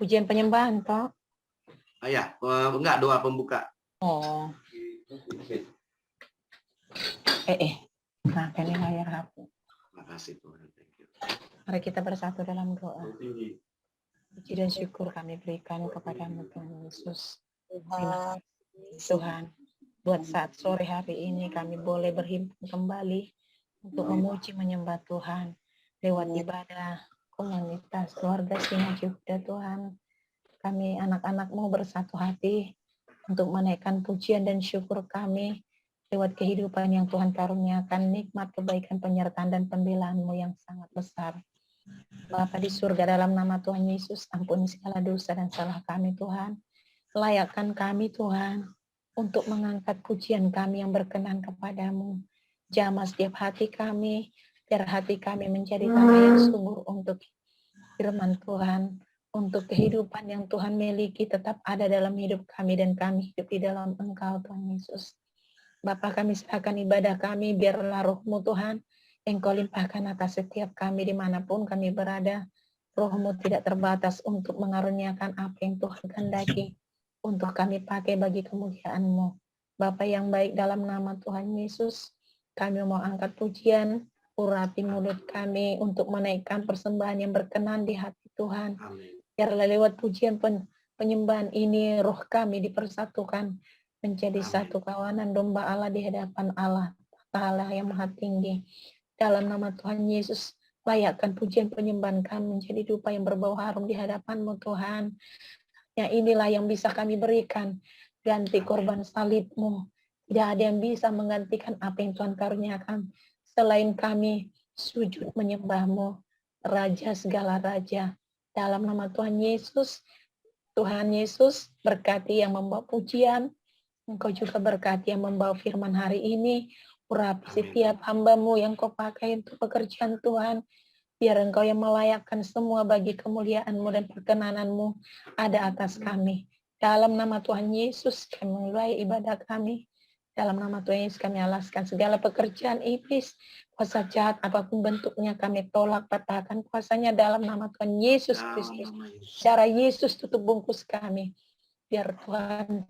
pujian penyembahan, Pak. Ya, enggak, doa pembuka. Oh. Nah, ini layar HP. Makasih Tuhan. Thank you. Mari kita bersatu dalam doa. Puji dan syukur kami berikan kepada-Mu Tuhan Yesus. Terima kasih Tuhan. Buat saat sore hari ini kami boleh berhimpun kembali untuk memuji menyembah Tuhan lewat ibadah komunitas keluarga Singa juga Tuhan. Kami anak-anak-Mu bersatu hati untuk menaikkan pujian dan syukur kami lewat kehidupan yang Tuhan karuniakan, nikmat kebaikan penyertaan dan pembelaan-Mu yang sangat besar. Bapa di surga, dalam nama Tuhan Yesus, ampuni segala dosa dan salah kami Tuhan. Layakkan kami Tuhan untuk mengangkat pujian kami yang berkenan kepadamu. Jamah setiap hati kami, biar hati kami menjadi tanah yang subur untuk firman Tuhan, untuk kehidupan yang Tuhan miliki tetap ada dalam hidup kami dan kami hidup di dalam Engkau Tuhan Yesus. Bapa, kami serahkan ibadah kami, biarlah roh-Mu Tuhan yang Kau limpahkan atas setiap kami dimanapun kami berada. Roh-Mu tidak terbatas untuk mengaruniakan apa yang Tuhan kehendaki untuk kami pakai bagi kemuliaan-Mu. Bapa yang baik, dalam nama Tuhan Yesus, kami mau angkat pujian, urapi mulut kami untuk menaikkan persembahan yang berkenan di hati Tuhan. Biarlah lewat pujian penyembahan ini, roh kami dipersatukan menjadi satu kawanan domba Allah di hadapan Allah Ta'ala yang Maha Tinggi. Dalam nama Tuhan Yesus, layakkan pujian penyembahan kami menjadi dupa yang berbau harum di hadapan-Mu Tuhan. Ya, inilah yang bisa kami berikan, ganti korban salib-Mu. Tidak ada yang bisa menggantikan apa yang Tuhan karuniakan selain kami sujud menyembah-Mu, Raja segala raja. Dalam nama Tuhan Yesus berkati yang membawa pujian, Engkau juga berkati yang membawa firman hari ini. Urapi setiap hamba-Mu yang Kau pakai untuk pekerjaan Tuhan. Biar Engkau yang melayakkan semua bagi kemuliaan-Mu dan perkenanan-Mu ada atas kami. Dalam nama Tuhan Yesus kami mulai ibadah kami. Dalam nama Tuhan Yesus kami alaskan segala pekerjaan iblis, kuasa jahat apapun bentuknya kami tolak, patahkan kuasanya dalam nama Tuhan Yesus Kristus. Cara Yesus tutup bungkus kami. Biar Tuhan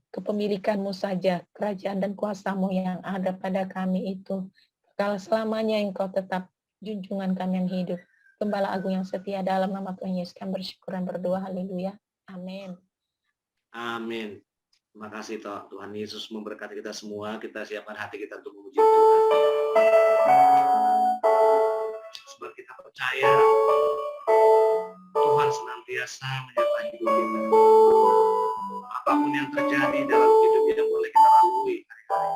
kepemilikan-Mu saja, kerajaan dan kuasa-Mu yang ada pada kami itu kekal selamanya. Engkau tetap junjungan kami yang hidup, Gembala Agung yang setia. Dalam nama Tuhan Yesus kami bersyukur dan berdoa. Haleluya. Amin. Amin. Terima kasih Tuhan Yesus memberkati kita semua. Kita siapkan hati kita untuk memuji Tuhan. Sebab kita percaya Tuhan senantiasa menyertai hidup kita. Apapun yang terjadi dalam hidup yang boleh kita lalui hari-hari,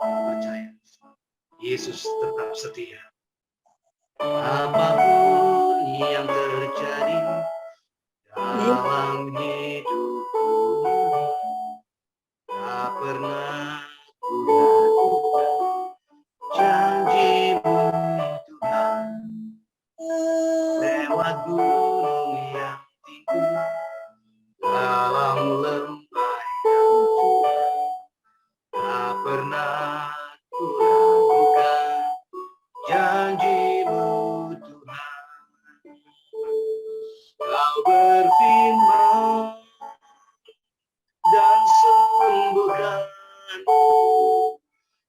percaya Yesus tetap setia. Apapun yang terjadi dalam hidupku, tak pernah ku ragukan janji-Mu Tuhan. Lewat gunung yang tinggi, dalam lembah yang curam, tak pernah ku ragukan janji-Mu Tuhan. Kau berfirman dan sembuhkanku,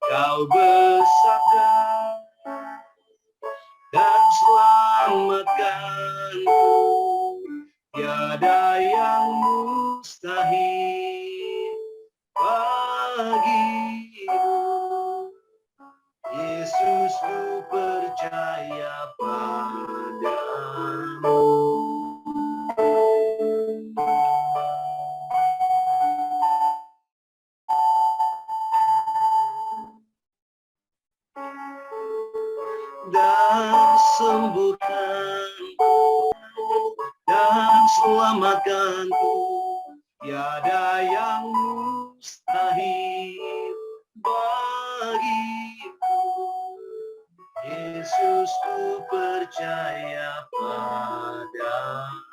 Kau bersabda dan selamatkanku. Tiada yang mustahil bagimu. Yesus, ku percaya padamu. Dan sembuhkanku dan selamatkanku. Tiada yang mustahil bagimu. Yesus, ku percaya padamu.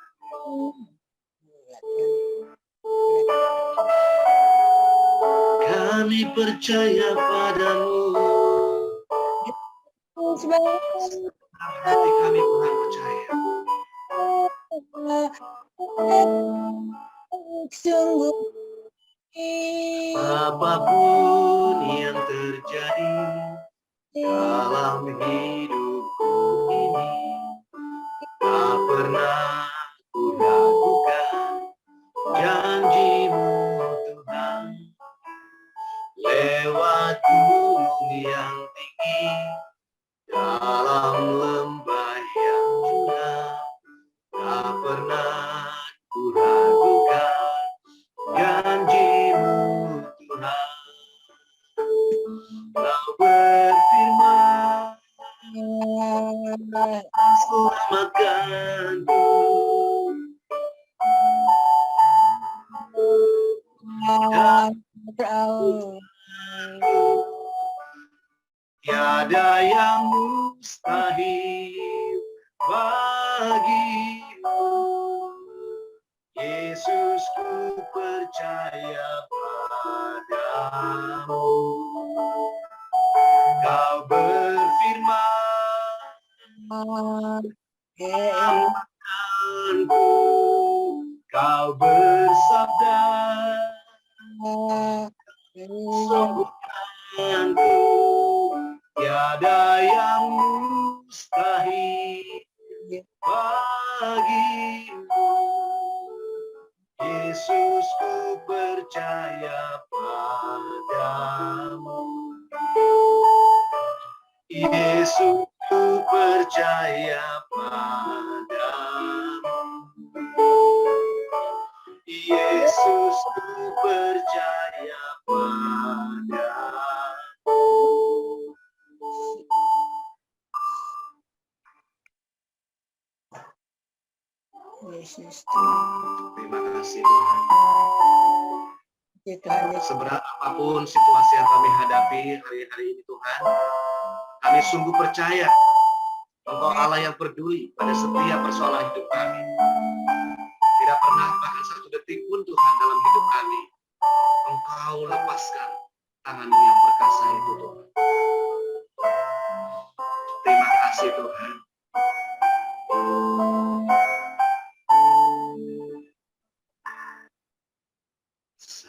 Kami percaya padamu. Hati kami Tuhan percaya. sungguh apapun yang terjadi dalam hidupku ini, tak pernah ku ragukan janji-Mu Tuhan. Lewat gunung yang tinggi, dalam lembah yang curam, tak pernah ku ragukan janji-Mu Tuhan. Kau berfirman, selamatkanku. Tiada yang mustahil bagimu. Yesus, ku percaya padamu. Kau berfirman, selamatkanku. Kau bersabda, sembuhkanku. Tiada yang mustahil bagimu. Yesus, ku percaya padamu. Yesus, ku percaya padamu. Yesus, ku percaya padamu. Yesus, Terima kasih Tuhan. Tuhan. Seberat apapun situasi yang kami hadapi hari-hari ini Tuhan, kami sungguh percaya Engkau Allah yang peduli pada setiap persoalan hidup kami. Tidak pernah bahkan satu detik pun Tuhan dalam hidup kami Engkau lepaskan tangan-Mu yang perkasa itu Tuhan. Terima kasih Tuhan.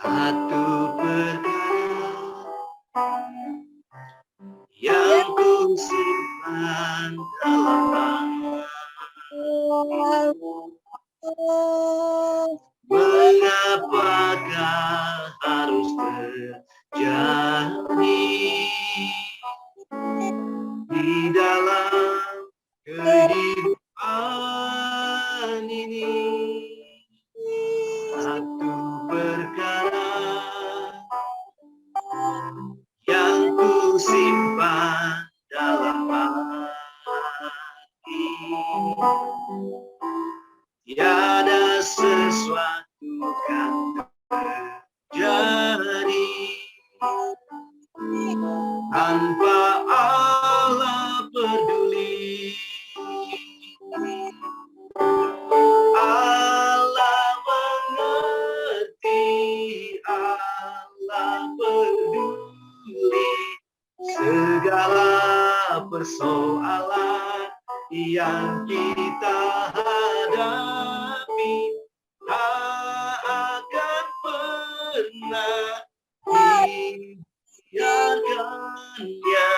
Satu perkara yang ku simpan dalam hati, mengapakah harus terjadi di dalam kehidupan ini? Satu perkara yang ku simpan dalam hati, tiada sesuatu kan terjadi tanpa Allah peduli. Allah mengerti, Allah peduli segala persoalan yang kita hadapi. Tak akan pernah dibiarkannya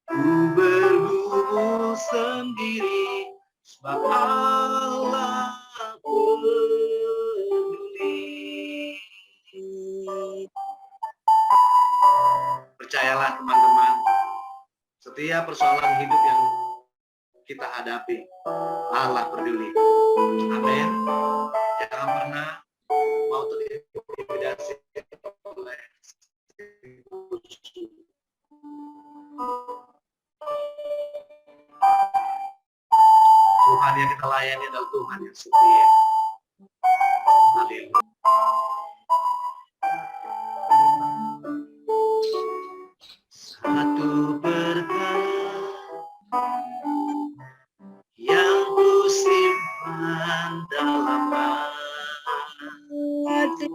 ku bergumul sendiri, sebab Allah peduli. Percayalah teman-teman, setiap persoalan hidup yang kita hadapi, Allah peduli. Amin. Jangan pernah mau terintimidasi oleh Tuhan yang kita layani adalah Tuhan yang setia. Haleluya. Satu perkara yang ku simpan dalam hati,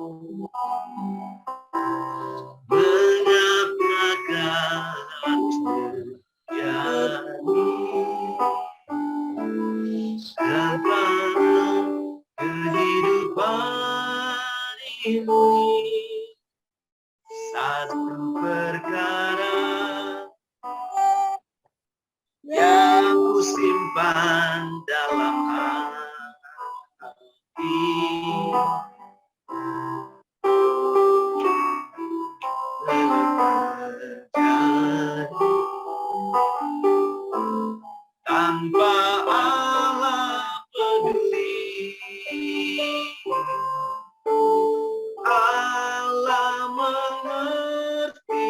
mengapakah harus terjadi tanpa simpan dalam hati. Tanpa Allah peduli, Allah mengerti,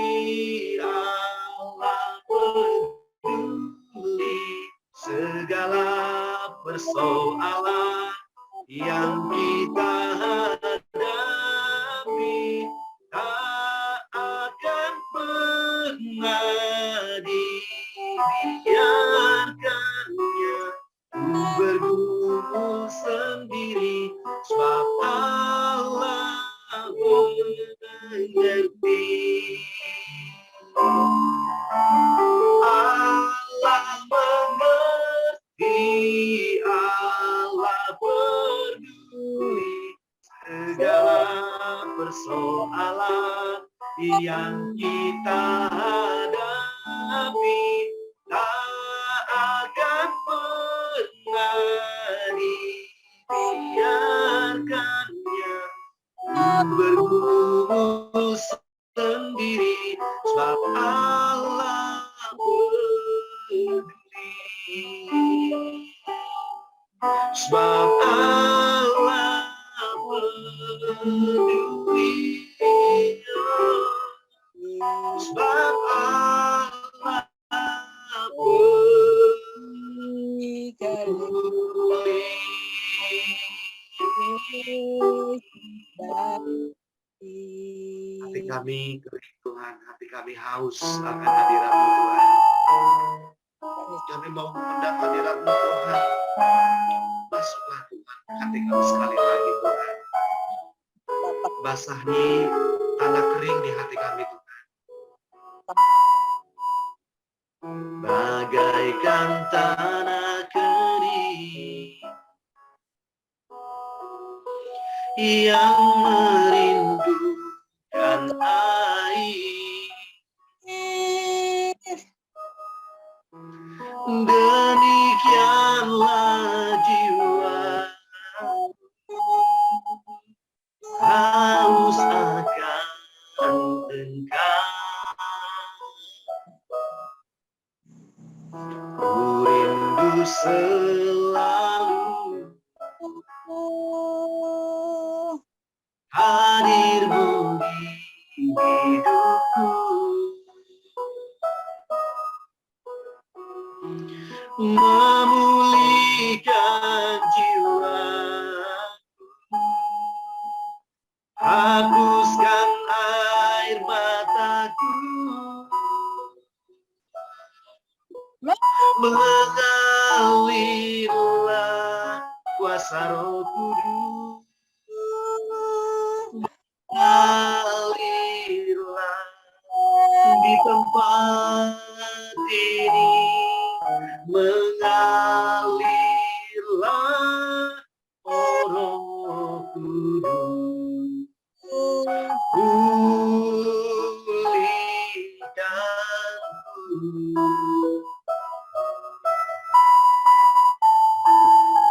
Allah peduli segala persoalan yang kita hadapi, tak akan pernah dibiarkannya bergumul sendiri, sebab Allah mengerti. Allah mengerti, Allah peduli segala persoalan yang kita hadapi, tak akan pernah dibiarkannya bergumul sendiri, sebab Allah peduli, sebab Allah peduli, sebab Allah peduli. Hati kami kering Tuhan, hati kami haus akan hadirat-Mu Tuhan. Kami mau memandang hadirat-Mu Tuhan. Masuklah Tuhan, hati kami sekali lagi Tuhan. Basahi tanah kering di hati kami Tuhan. Bagaikan tanah kering yang merindukan air, demikianlah jiwa haus akan Engkau. Ku rindu selalu hadir-Mu di hidupku, memulihkan jiwa, hapuskan air mataku, mengalirlah kuasa Roh Kudus, mengalirlah di tempat ini, mengalirlah oh Roh Kudus, pulihkanku.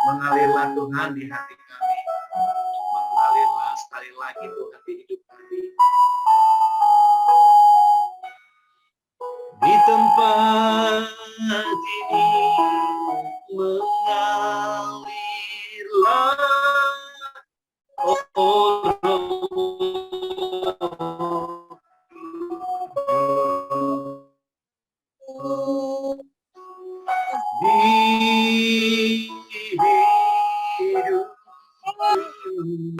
Mengalirlah Tuhan di hati kami, mengalirlah sekali lagi Tuhan di hidup kami. Di tempat ini mengalirlah oh di hidup.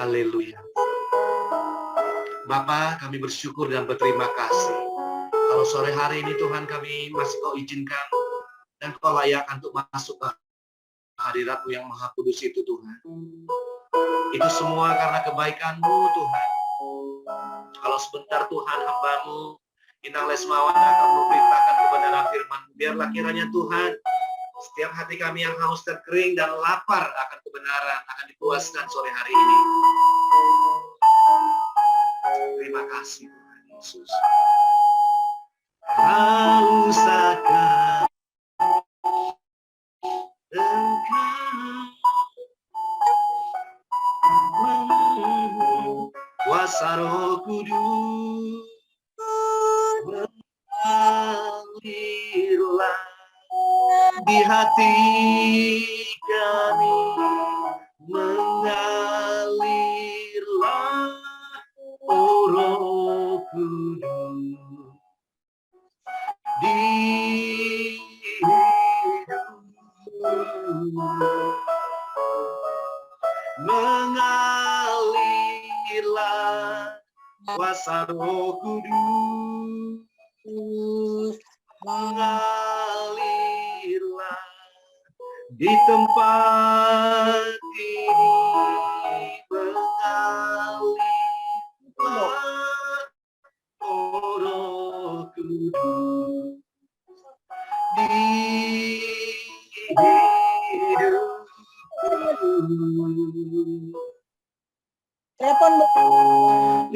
Haleluya. Bapa, kami bersyukur dan berterima kasih. Kalau sore hari ini Tuhan kami masih Kau izinkan dan Kau layak untuk masuk ke hadirat-Mu yang Maha Kudus itu Tuhan. Itu semua karena kebaikan-Mu Tuhan. Kalau sebentar Tuhan hamba-Mu Inang Lesmawan akan memberitakan kebenaran firman, biarlah kiranya Tuhan setiap hati kami yang haus dan kering dan lapar akan kebenaran akan dipuaskan sore hari ini. Terima kasih Tuhan Yesus. Haus akan kuasa Roh Kudus mengalirlah di hati kami, mengalirlah oh Roh Kudus di hidupku. Mengalirlah kuasa Roh Kudus, mengalirlah di tempat ini, mengalirlah oh Roh Kudus di hidupku. Telepon Bu.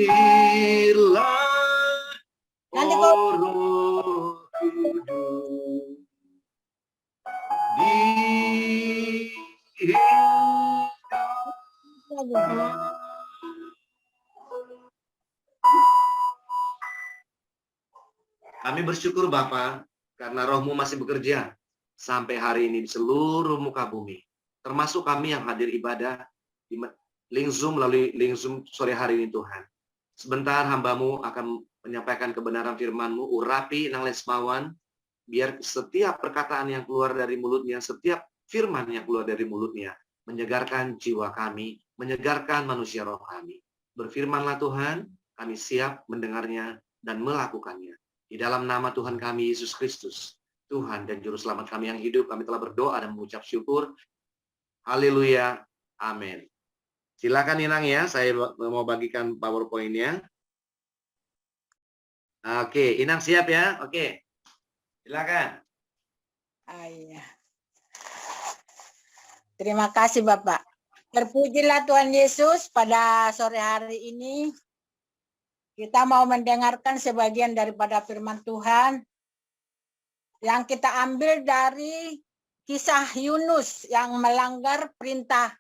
Alirlah Nanti oh Roh Kudus di hidupku. Kami bersyukur Bapa karena Roh-Mu masih bekerja sampai hari ini di seluruh muka bumi, termasuk kami yang hadir ibadah di link Zoom melalui link Zoom sore hari ini Tuhan. Sebentar hamba-Mu akan menyampaikan kebenaran firman-Mu, urapi Inang Lesmawan, biar setiap perkataan yang keluar dari mulutnya, setiap firman yang keluar dari mulutnya, menyegarkan jiwa kami, menyegarkan manusia roh kami. Berfirmanlah Tuhan, kami siap mendengarnya dan melakukannya. Di dalam nama Tuhan kami, Yesus Kristus, Tuhan dan Juru Selamat kami yang hidup, kami telah berdoa dan mengucap syukur. Haleluya. Amin. Silakan Inang ya, saya mau bagikan PowerPoint-nya. Oke, Inang siap ya? Oke, silakan. Iya. Terima kasih Bapak. Terpujilah Tuhan Yesus, pada sore hari ini kita mau mendengarkan sebagian daripada firman Tuhan yang kita ambil dari kisah Yunus yang melanggar perintah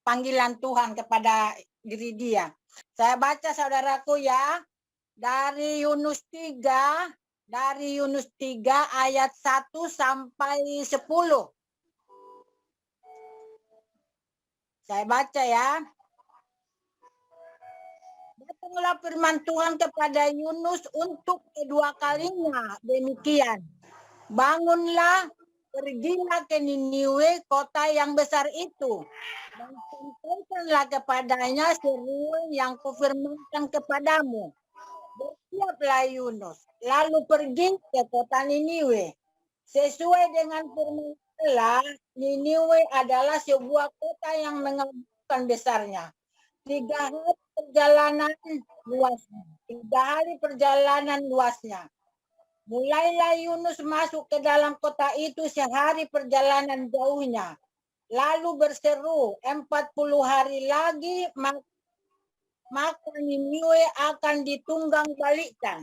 panggilan Tuhan kepada diri dia. Saya baca saudaraku ya, dari Yunus 3 ayat 1 sampai 10. Saya baca ya. Datanglah firman Tuhan kepada Yunus untuk kedua kalinya demikian. Bangunlah, pergilah ke Niniwe, kota yang besar itu, dan sampaikanlah kepadanya seruan yang kufirmankan kepadamu. Bersiaplah Yunus, lalu pergi ke kota Niniwe. Sesuai dengan firman Allah, Niniwe adalah sebuah kota yang mengagumkan besarnya. 3 hari perjalanan luasnya. Mulailah Yunus masuk ke dalam kota itu sehari perjalanan jauhnya. Lalu berseru, 40 hari lagi maka Niniwe akan ditunggang balikkan.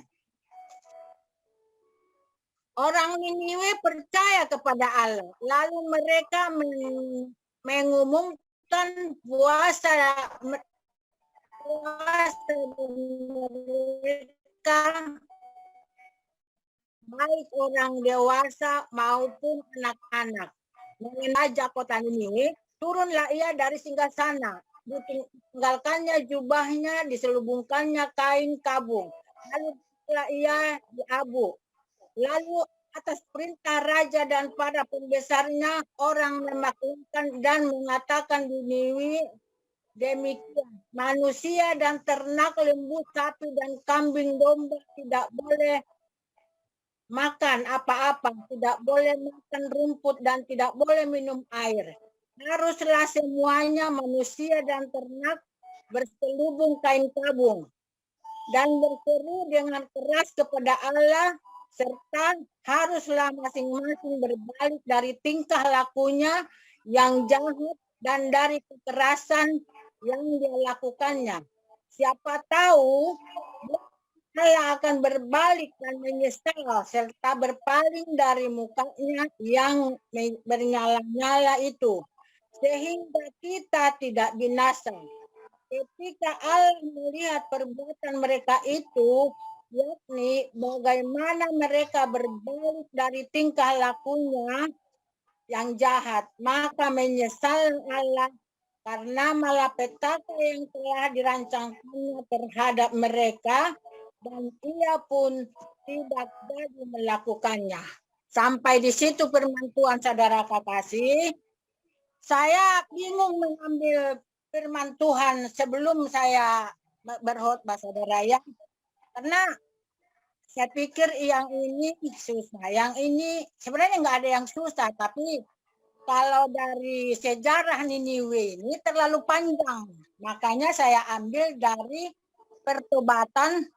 Orang Niniwe percaya kepada Allah. Lalu mereka mengumumkan puasa mereka, baik orang dewasa maupun anak-anak. Mengajak kota Niniwe, turunlah ia dari singgasana. Ditinggalkannya jubahnya, diselubungkannya kain kabung. Lalu ia di Abu. Lalu atas perintah raja dan para pembesarnya, orang memaklumkan dan mengatakan di Niniwe demikian. Manusia dan ternak, lembu, sapi dan kambing domba tidak boleh makan apa-apa, tidak boleh makan rumput dan tidak boleh minum air. Haruslah semuanya manusia dan ternak berselubung kain kabung dan berseru dengan keras kepada Allah, serta haruslah masing-masing berbalik dari tingkah lakunya yang jahat dan dari kekerasan yang dia lakukannya. Siapa tahu Allah akan berbalik dan menyesal serta berpaling dari mukanya yang bernyala-nyala itu, sehingga kita tidak binasa. ketika Allah melihat perbuatan mereka itu, yakni bagaimana mereka berbalik dari tingkah lakunya yang jahat, maka menyesal Allah karena malapetaka yang telah dirancangkannya terhadap mereka, dan ia pun tidak jadi melakukannya. Sampai di situ firman Tuhan, saudara kekasih. Saya bingung mengambil firman Tuhan sebelum saya berkhotbah, saudara ya. Karena saya pikir yang ini susah, yang ini sebenarnya nggak ada yang susah, tapi kalau dari sejarah Niniwe ini terlalu panjang. Makanya saya ambil dari pertobatan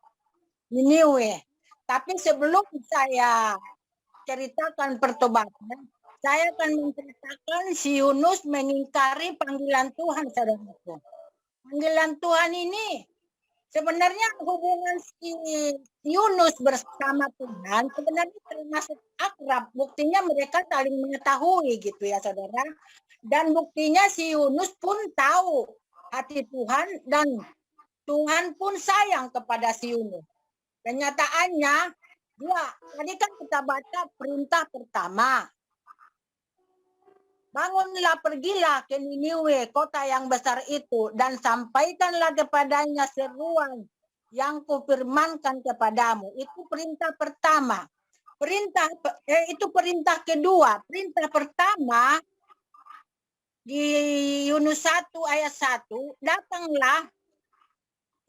Niniwe. Tapi sebelum saya ceritakan pertobatan, saya akan menceritakan si Yunus mengingkari panggilan Tuhan, saudaraku. Panggilan Tuhan ini sebenarnya hubungan si Yunus bersama Tuhan sebenarnya termasuk akrab. Buktinya mereka saling mengetahui gitu ya, saudara. Dan buktinya si Yunus pun tahu hati Tuhan dan Tuhan pun sayang kepada si Yunus. Kenyataannya, dia tadi kan kita baca perintah pertama. Bangunlah, pergilah ke Niniwe, kota yang besar itu, dan sampaikanlah kepadanya seruan yang kufirmankan kepadamu. Itu perintah pertama. Itu perintah kedua. Perintah pertama di Yunus 1 ayat 1, datanglah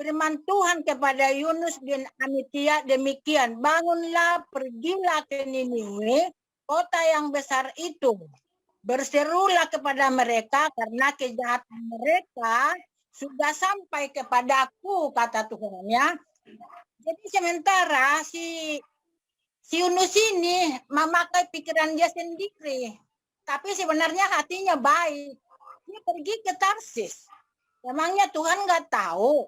firman Tuhan kepada Yunus bin Amitiyah demikian, bangunlah, pergilah ke Niniwe, kota yang besar itu. Berserulah kepada mereka karena kejahatan mereka sudah sampai kepadaku, kata Tuhan ya. Jadi sementara si Yunus ini memakai pikiran dia sendiri, tapi sebenarnya hatinya baik. Dia pergi ke Tarsis. Emangnya Tuhan nggak tahu?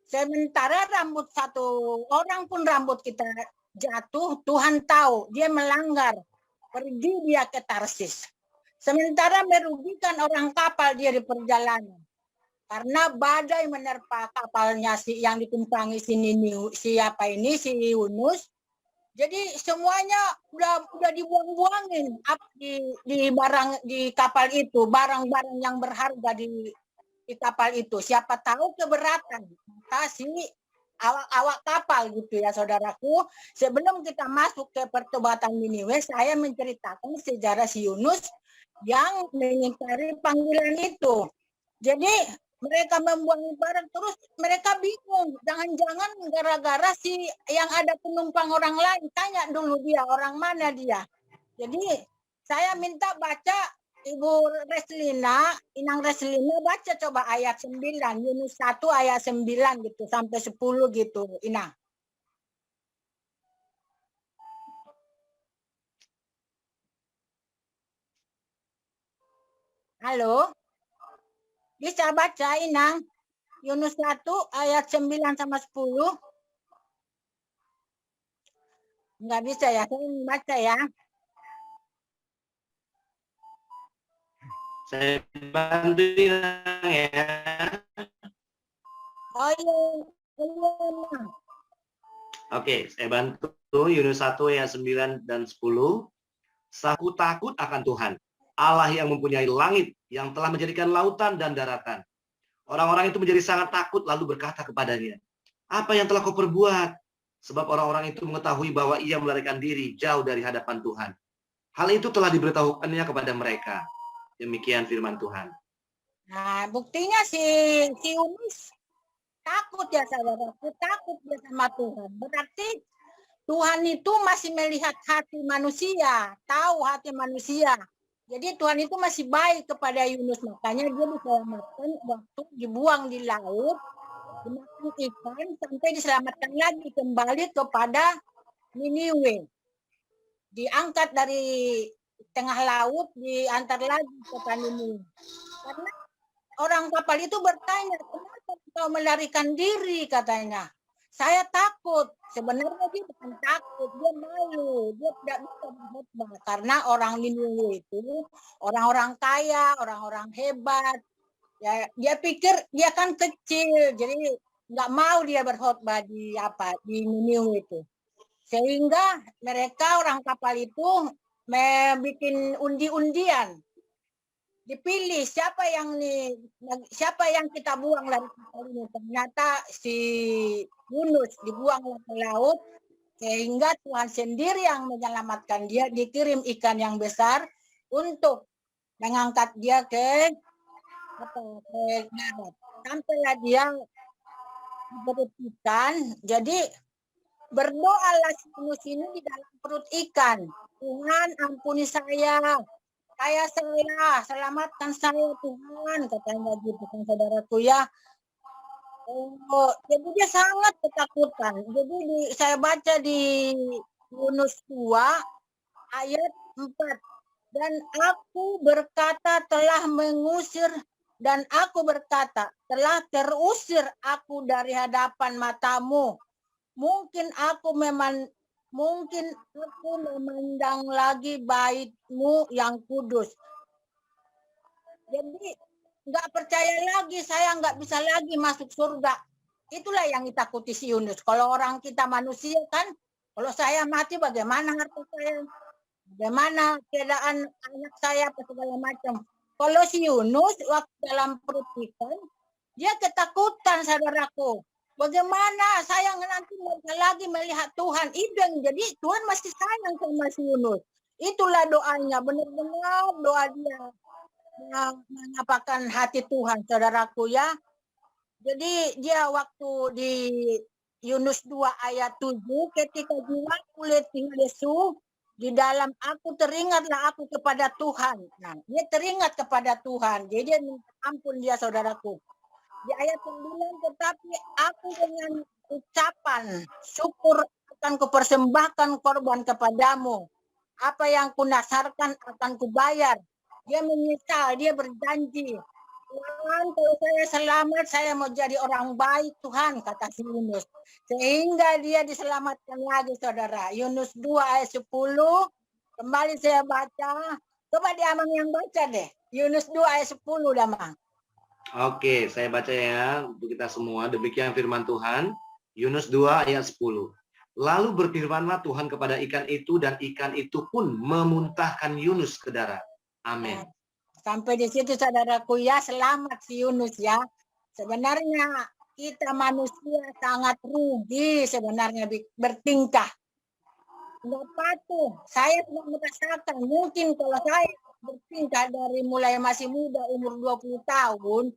Sementara rambut satu orang pun rambut kita jatuh, Tuhan tahu. Dia melanggar. Pergi dia ke Tarsis. Sementara merugikan orang kapal dia di perjalanan. Karena badai menerpa kapalnya yang ditumpangi si Yunus. Jadi semuanya udah dibuang-buangin di kapal itu, barang-barang yang berharga di kapal itu. Siapa tahu keberatan si awak kapal gitu ya, saudaraku. Sebelum kita masuk ke pertobatan Niniwe, saya menceritakan sejarah si Yunus yang mengingkari panggilan itu. Jadi mereka membuang barang, terus mereka bingung. Jangan-jangan gara-gara si yang ada penumpang orang lain. Tanya dulu dia, orang mana dia. Jadi saya minta baca Ibu Reslina, Inang Reslina, baca coba ayat 9, Yunus 1 ayat 9 gitu, sampai 10 gitu, Inang. Halo? Bisa baca, Inang? Yunus 1 ayat 9 sama 10? Enggak bisa ya, saya baca ya. Saya bantu ya. Oh iya. Oke, saya bantu. Yunus 1 ayat 9 dan 10. Aku takut akan Tuhan, Allah yang mempunyai langit, yang telah menjadikan lautan dan daratan. Orang-orang itu menjadi sangat takut lalu berkata kepadanya, apa yang telah kau perbuat? Sebab orang-orang itu mengetahui bahwa ia melarikan diri jauh dari hadapan Tuhan. Hal itu telah diberitahukannya kepada mereka. Demikian firman Tuhan. Nah, buktinya si Yunus takut ya, saudaraku, takut dia sama Tuhan. Berarti Tuhan itu masih melihat hati manusia, tahu hati manusia. Jadi Tuhan itu masih baik kepada Yunus, makanya dia diselamatkan waktu dibuang di laut, dimakan ikan, sampai diselamatkan lagi kembali kepada Niniwe. Diangkat dari tengah laut, diantar lagi ke Niniwe. Karena orang kapal itu bertanya, kenapa kau melarikan diri, katanya. Saya takut. Sebenarnya dia bukan takut, dia malu. Dia tidak bisa berkhotbah karena orang Niniwe itu orang-orang kaya, orang-orang hebat. Ya, dia pikir dia kan kecil, jadi nggak mau dia berkhotbah di Niniwe itu. Sehingga mereka orang kapal itu bikin undi-undian. Dipilih siapa yang kita buang dari kapal ini. Ternyata si Yunus dibuang ke laut, sehingga Tuhan sendiri yang menyelamatkan dia, dikirim ikan yang besar untuk mengangkat dia ke darat. Sampailah dia perut ikan. Jadi berdoalah si Yunus ini di dalam perut ikan. Tuhan ampuni saya salah, selamatkan saya Tuhan, katanya gitu kan saudaraku ya. Oh, jadi dia sangat ketakutan. Jadi saya baca di Yunus 2 ayat 4. Dan aku berkata telah terusir aku dari hadapan matamu. Mungkin aku memandang lagi bait-Mu yang kudus. Jadi nggak percaya lagi, saya nggak bisa lagi masuk surga. Itulah yang ditakuti si Yunus. Kalau orang kita manusia kan, kalau saya mati bagaimana harta saya? Bagaimana keadaan anak saya, apa segala macam. Kalau si Yunus waktu dalam perut ikan, dia ketakutan saudaraku. Bagaimana saya nanti lagi melihat Tuhan. Jadi Tuhan masih sayang sama si Yunus. Itulah doanya, benar-benar doa dia mengapakan hati Tuhan, saudaraku ya. Jadi dia waktu di Yunus 2 ayat 7, ketika jiwaku letih lesu, di dalam aku teringatlah aku kepada Tuhan. Nah, dia teringat kepada Tuhan. Jadi dia minta ampun dia, saudaraku. Di ayat 9, tetapi aku dengan ucapan syukur akan kupersembahkan korban kepadamu. Apa yang kunasarkan akan kubayar. Dia menyesal, dia berjanji. Tuhan, kalau saya selamat, saya mau jadi orang baik, Tuhan, kata si Yunus. Sehingga dia diselamatkan lagi, saudara. Yunus 2 ayat 10, kembali saya baca. Coba Diamang yang baca deh. Yunus 2 ayat 10, Damang. Oke, saya baca ya untuk kita semua. Demikian firman Tuhan. Yunus 2 ayat 10. Lalu berfirmanlah Tuhan kepada ikan itu, dan ikan itu pun memuntahkan Yunus ke darat. Amin. Sampai di situ saudaraku ya, selamat si Yunus ya. Sebenarnya kita manusia sangat rugi sebenarnya bertingkah. Nggak patuh. Saya tidak merasakan, mungkin kalau saya bertingkah dari mulai masih muda, umur 20 tahun,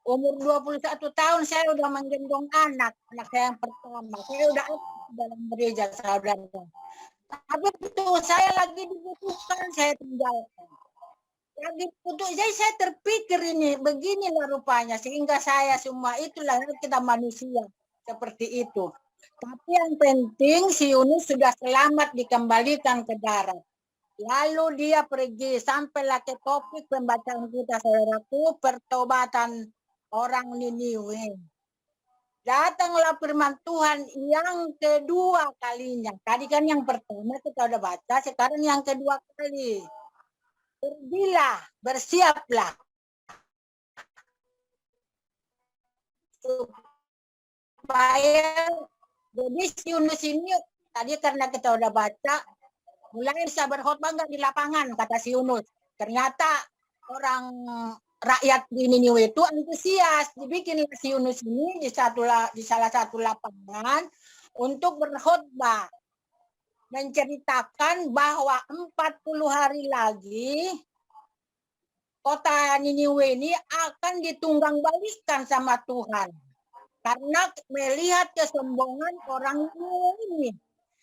umur 21 tahun saya udah menggendong anak saya yang pertama. Saya udah dalam gereja, saudara. Tapi itu saya lagi dibutuhkan, saya tinggalkan. Lagi butuh, jadi saya terpikir ini, beginilah rupanya, sehingga saya semua itulah kita manusia seperti itu. Tapi yang penting si Yunus sudah selamat dikembalikan ke darat. Lalu dia pergi sampailah ke topik pembacaan kita, saudaraku, pertobatan orang Niniwe. Datanglah firman Tuhan yang kedua kalinya. Tadi kan yang pertama kita udah baca, sekarang yang kedua kali. Pergilah, bersiaplah. Supaya, jadi si Yunus ini, tadi karena kita udah baca, mulai bisa berkhotbah nggak di lapangan, kata si Yunus. Ternyata orang rakyat di Niniwe itu antusias, dibikin si Yunus ini di salah satu lapangan untuk berkhotbah, menceritakan bahwa 40 hari lagi kota Niniwe ini akan ditunggang-balikan sama Tuhan karena melihat kesombongan orang Niniwe ini.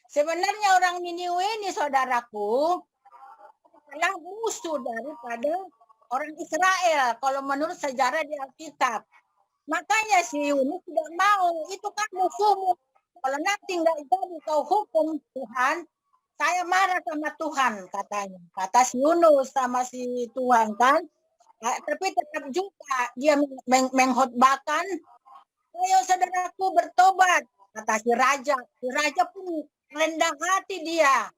Sebenarnya orang Niniwe ini, saudaraku, adalah musuh daripada orang Israel kalau menurut sejarah di Alkitab. Makanya si Yunus tidak mau, itu kan musuhmu. Kalau nanti nggak jadi kau hukum Tuhan, saya marah sama Tuhan, katanya. Kata si Yunus sama si Tuhan kan. Tapi tetap juga dia mengkhotbahkan, ayo saudaraku bertobat, kata si raja. Si raja pun rendah hati dia.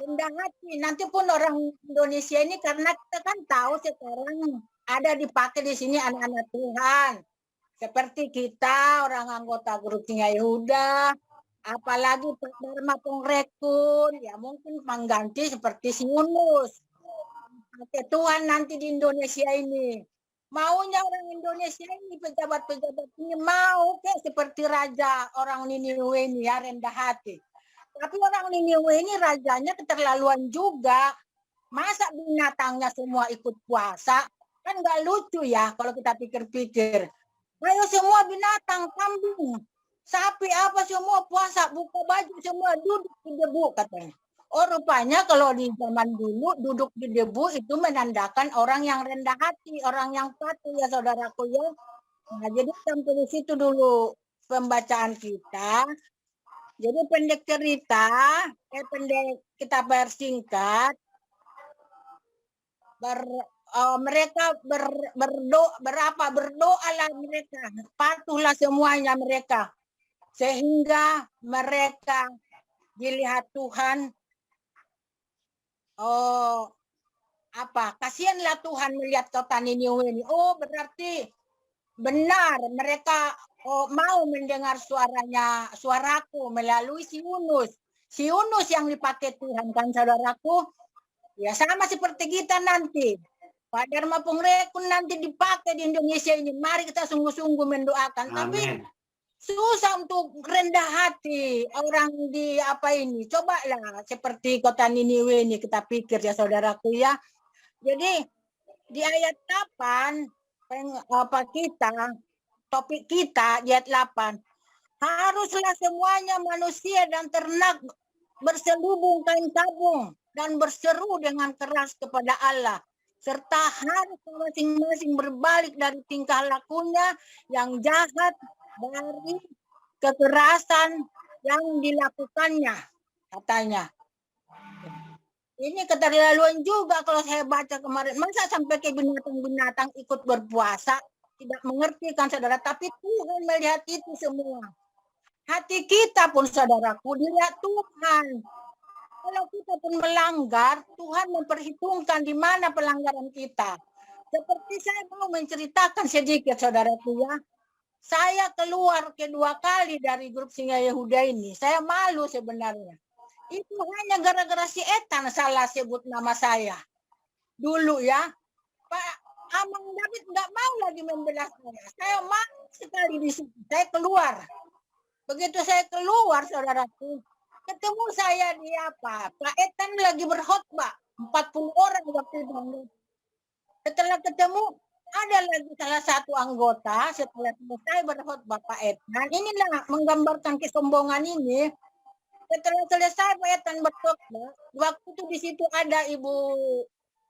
Rendah hati. Nanti pun orang Indonesia ini, karena kita kan tahu sekarang ada dipakai di sini anak-anak Tuhan. Seperti kita orang anggota grup Singa Yehuda, apalagi Pak Dharma Pongrekun, ya mungkin pengganti seperti si Yunus. Pakai Tuhan nanti di Indonesia ini. Maunya orang Indonesia ini, pejabat-pejabat ini mau kayak seperti raja orang Niniwe ini ya, rendah hati. Tapi orang Niniwe ini rajanya keterlaluan juga. Masa binatangnya semua ikut puasa? Kan nggak lucu ya kalau kita pikir-pikir. Ayo semua binatang, kambing, sapi apa semua puasa, buka baju semua, duduk di debu katanya. Oh rupanya kalau di zaman dulu duduk di debu itu menandakan orang yang rendah hati, orang yang patuh ya saudaraku ya. Nah, jadi sampai di situ dulu pembacaan kita. Jadi pendek cerita, pendek kita persingkat. Mereka berdoalah mereka, patuhlah semuanya mereka, sehingga mereka dilihat Tuhan. Oh, apa? Kasihanlah Tuhan melihat kota Niniwe ini. Oh, berarti benar mereka mau mendengar suaraku melalui si Yunus. Si Yunus yang dipakai Tuhan kan saudaraku. Ya sama seperti kita nanti. Pak Dharma Pongrekun nanti dipakai di Indonesia ini. Mari kita sungguh-sungguh mendoakan. Amin. Tapi susah untuk rendah hati orang di apa ini. Cobalah seperti kota Niniwe ini kita pikir ya saudaraku ya. Jadi di ayat 8 topik kita di ayat 8. Haruslah semuanya manusia dan ternak berselubung kain tabung dan berseru dengan keras kepada Allah. Serta harus masing-masing berbalik dari tingkah lakunya yang jahat, dari kekerasan yang dilakukannya, katanya. Ini keterlaluan juga kalau saya baca kemarin. Masa sampai ke binatang-binatang ikut berpuasa? Tidak mengerti kan saudara. Tapi Tuhan melihat itu semua. Hati kita pun saudaraku dilihat Tuhan. Kalau kita pun melanggar, Tuhan memperhitungkan di mana pelanggaran kita. Seperti saya mau menceritakan sedikit saudaraku ya. Saya keluar kedua kali dari grup Singa Yehuda ini. Saya malu sebenarnya. Itu hanya gara-gara si Etan salah sebut nama saya. Dulu ya. Pak Amang David nggak mau lagi membela saya. Saya malu sekali di situ. Saya keluar. Begitu saya keluar saudaraku. Ketemu saya di apa? Pak Etan lagi berkhotbah. 40 orang waktu itu. Setelah ketemu, ada lagi salah satu anggota setelah selesai berkhotbah Pak Etan. Inilah menggambarkan kesombongan ini. Setelah selesai Pak Etan berkhotbah, waktu itu di situ ada Ibu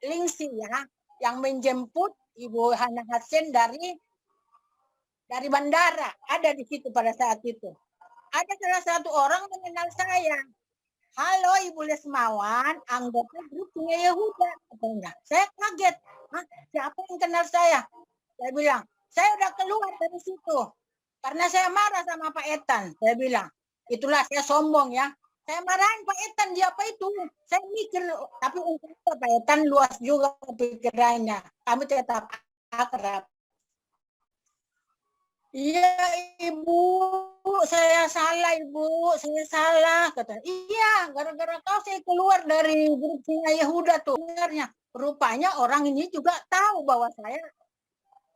Lingsi ya, yang menjemput Ibu Hana Hasen dari bandara. Ada di situ pada saat itu. Ada salah satu orang mengenal saya. Halo Ibu Lesmawan, anggota grup Singa Yehuda. Saya kaget. Hah, siapa yang kenal saya? Saya bilang, saya udah keluar dari situ. Karena saya marah sama Pak Etan. Saya bilang, itulah saya sombong ya. Saya marahin Pak Etan, dia apa itu? Saya mikir, tapi untuk Pak Etan luas juga pikirannya. Kami tetap akrab. Iya Ibu, saya salah Ibu, saya salah. Kata, iya gara-gara kau saya keluar dari grup Singa Yehuda tuh. Sebenarnya, rupanya orang ini juga tahu bahwa saya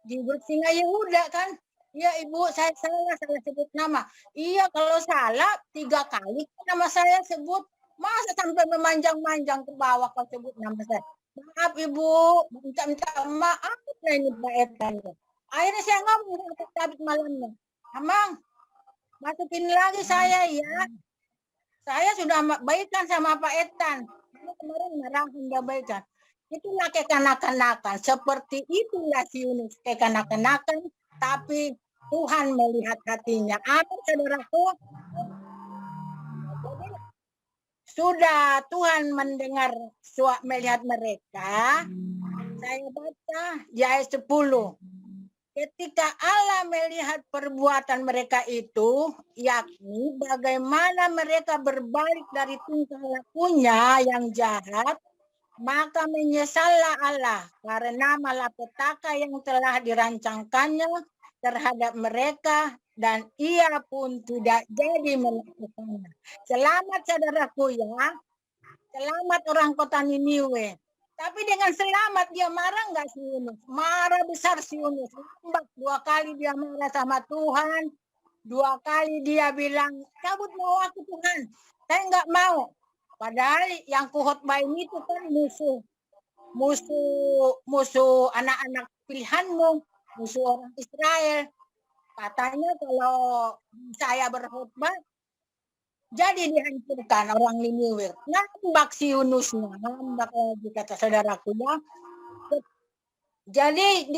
di grup Singa Yehuda kan. Iya Ibu, saya salah sebut nama. Iya kalau salah 3 kali nama saya sebut. Masa sampai memanjang-manjang ke bawah kalau sebut nama saya. Maaf Ibu, minta maaf ini Pak Etan. Akhirnya saya ngomong sama Pak David malamnya. Amang, masukin lagi saya ya. Saya sudah baikan sama Pak Etan. Kemarin marahin dia baikan. Itulah kekanak-kanakan. Seperti itulah si Yunus kekanak-kanakan. Tapi Tuhan melihat hatinya. Amin saudaraku. Jadi, sudah Tuhan mendengar melihat mereka. Saya baca di ayat 10. Ketika Allah melihat perbuatan mereka itu, yakni bagaimana mereka berbalik dari tingkah lakunya yang jahat Maka menyesallah Allah karena malapetaka yang telah dirancangkannya terhadap mereka dan ia pun tidak jadi melakukannya. Selamat saudaraku ya, selamat orang kota Niniwe. Tapi dengan selamat dia marah nggak si Yunus? Marah besar si Yunus. Lambat 2 kali dia marah sama Tuhan. 2 kali dia bilang, cabut mau aku Tuhan. Saya nggak mau. Padahal yang kuhotbahin itu kan musuh anak-anak pilihanmu, musuh orang Israel. Katanya kalau saya berkhotbah, jadi dihancurkan orang Niniwe. Ngambak si Yunusnya, ngambak lagi kata saudaraku ya. Jadi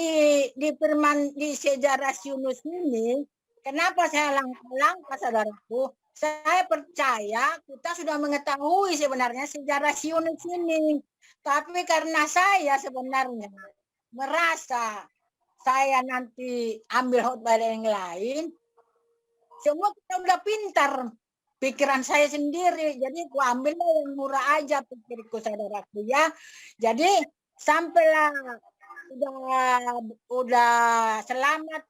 di firman di sejarah Yunus ini, kenapa saya langkah saudaraku? Saya percaya kita sudah mengetahui sebenarnya sejarah Yunus ini. Tapi karena saya sebenarnya merasa saya nanti ambil khotbah yang lain, semua kita udah pintar. Pikiran saya sendiri, jadi aku ambillah yang murah aja pikirku saudaraku ya. Jadi sampailah udah selamat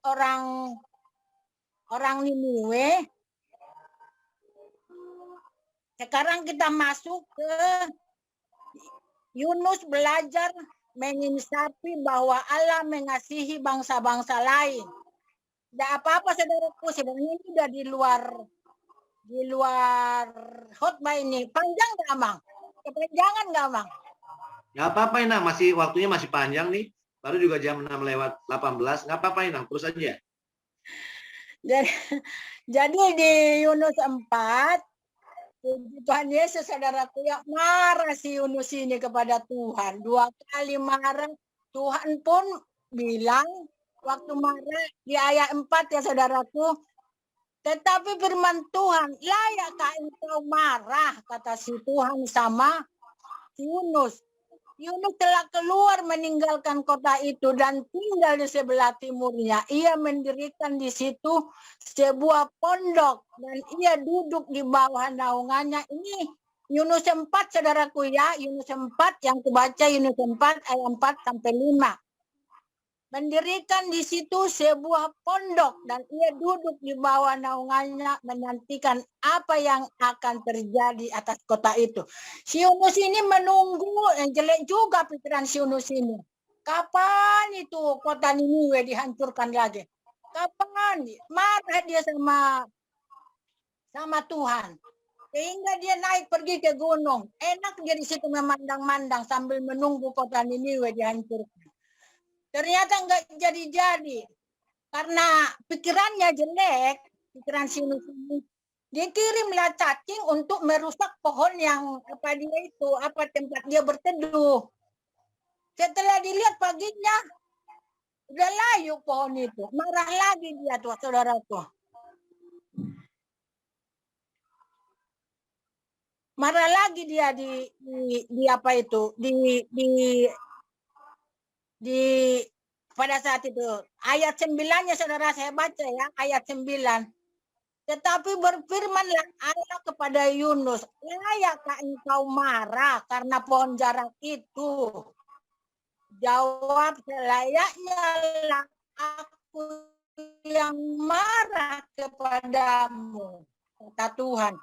orang Niniwe. Sekarang kita masuk ke Yunus belajar menginsafi bahwa Allah mengasihi bangsa-bangsa lain. Tidak apa-apa saudaraku, sebenarnya ini udah di luar khotbah ini. Panjang nggak, Bang? Kepanjangan nggak, Bang? Nggak apa-apa, Inang. Waktunya masih panjang nih. Baru juga jam 6:18. Nggak apa-apa, Inang. Terus aja. Jadi di Yunus 4, Tuhan Yesus, saudaraku ya, marah si Yunus ini kepada Tuhan. 2 kali marah. Tuhan pun bilang, waktu marah di ayat 4 ya saudaraku, tetapi firman Tuhan, layakkah engkau marah, kata si Tuhan sama si Yunus. Yunus telah keluar meninggalkan kota itu dan tinggal di sebelah timurnya. Ia mendirikan di situ sebuah pondok dan ia duduk di bawah naungannya. Ini Yunus 4 saudaraku ya, Yunus 4 yang kubaca Yunus 4 ayat 4 sampai 5. Mendirikan di situ sebuah pondok dan ia duduk di bawah naungannya menantikan apa yang akan terjadi atas kota itu. Si Yunus ini menunggu, yang jelek juga pikiran si Yunus ini. Kapan itu kota Niniwe dihancurkan lagi? Kapan? Marah dia sama Tuhan. Sehingga dia naik pergi ke gunung. Enak dia di situ memandang-mandang sambil menunggu kota Niniwe dihancurkan. Ternyata enggak jadi-jadi. Karena pikirannya jelek, pikiran si Yunus ini, dia kirimlah cacing untuk merusak pohon yang tempat dia berteduh. Setelah dilihat paginya, udah layu pohon itu. Marah lagi dia tuh, saudaraku. Marah lagi dia pada saat itu. Ayat 9-nya saudara saya baca ya, ayat 9. Tetapi berfirmanlah Allah kepada Yunus, layakkah engkau marah karena pohon jarak itu? Jawab, selayaknya lah aku yang marah kepadamu, kata Tuhan.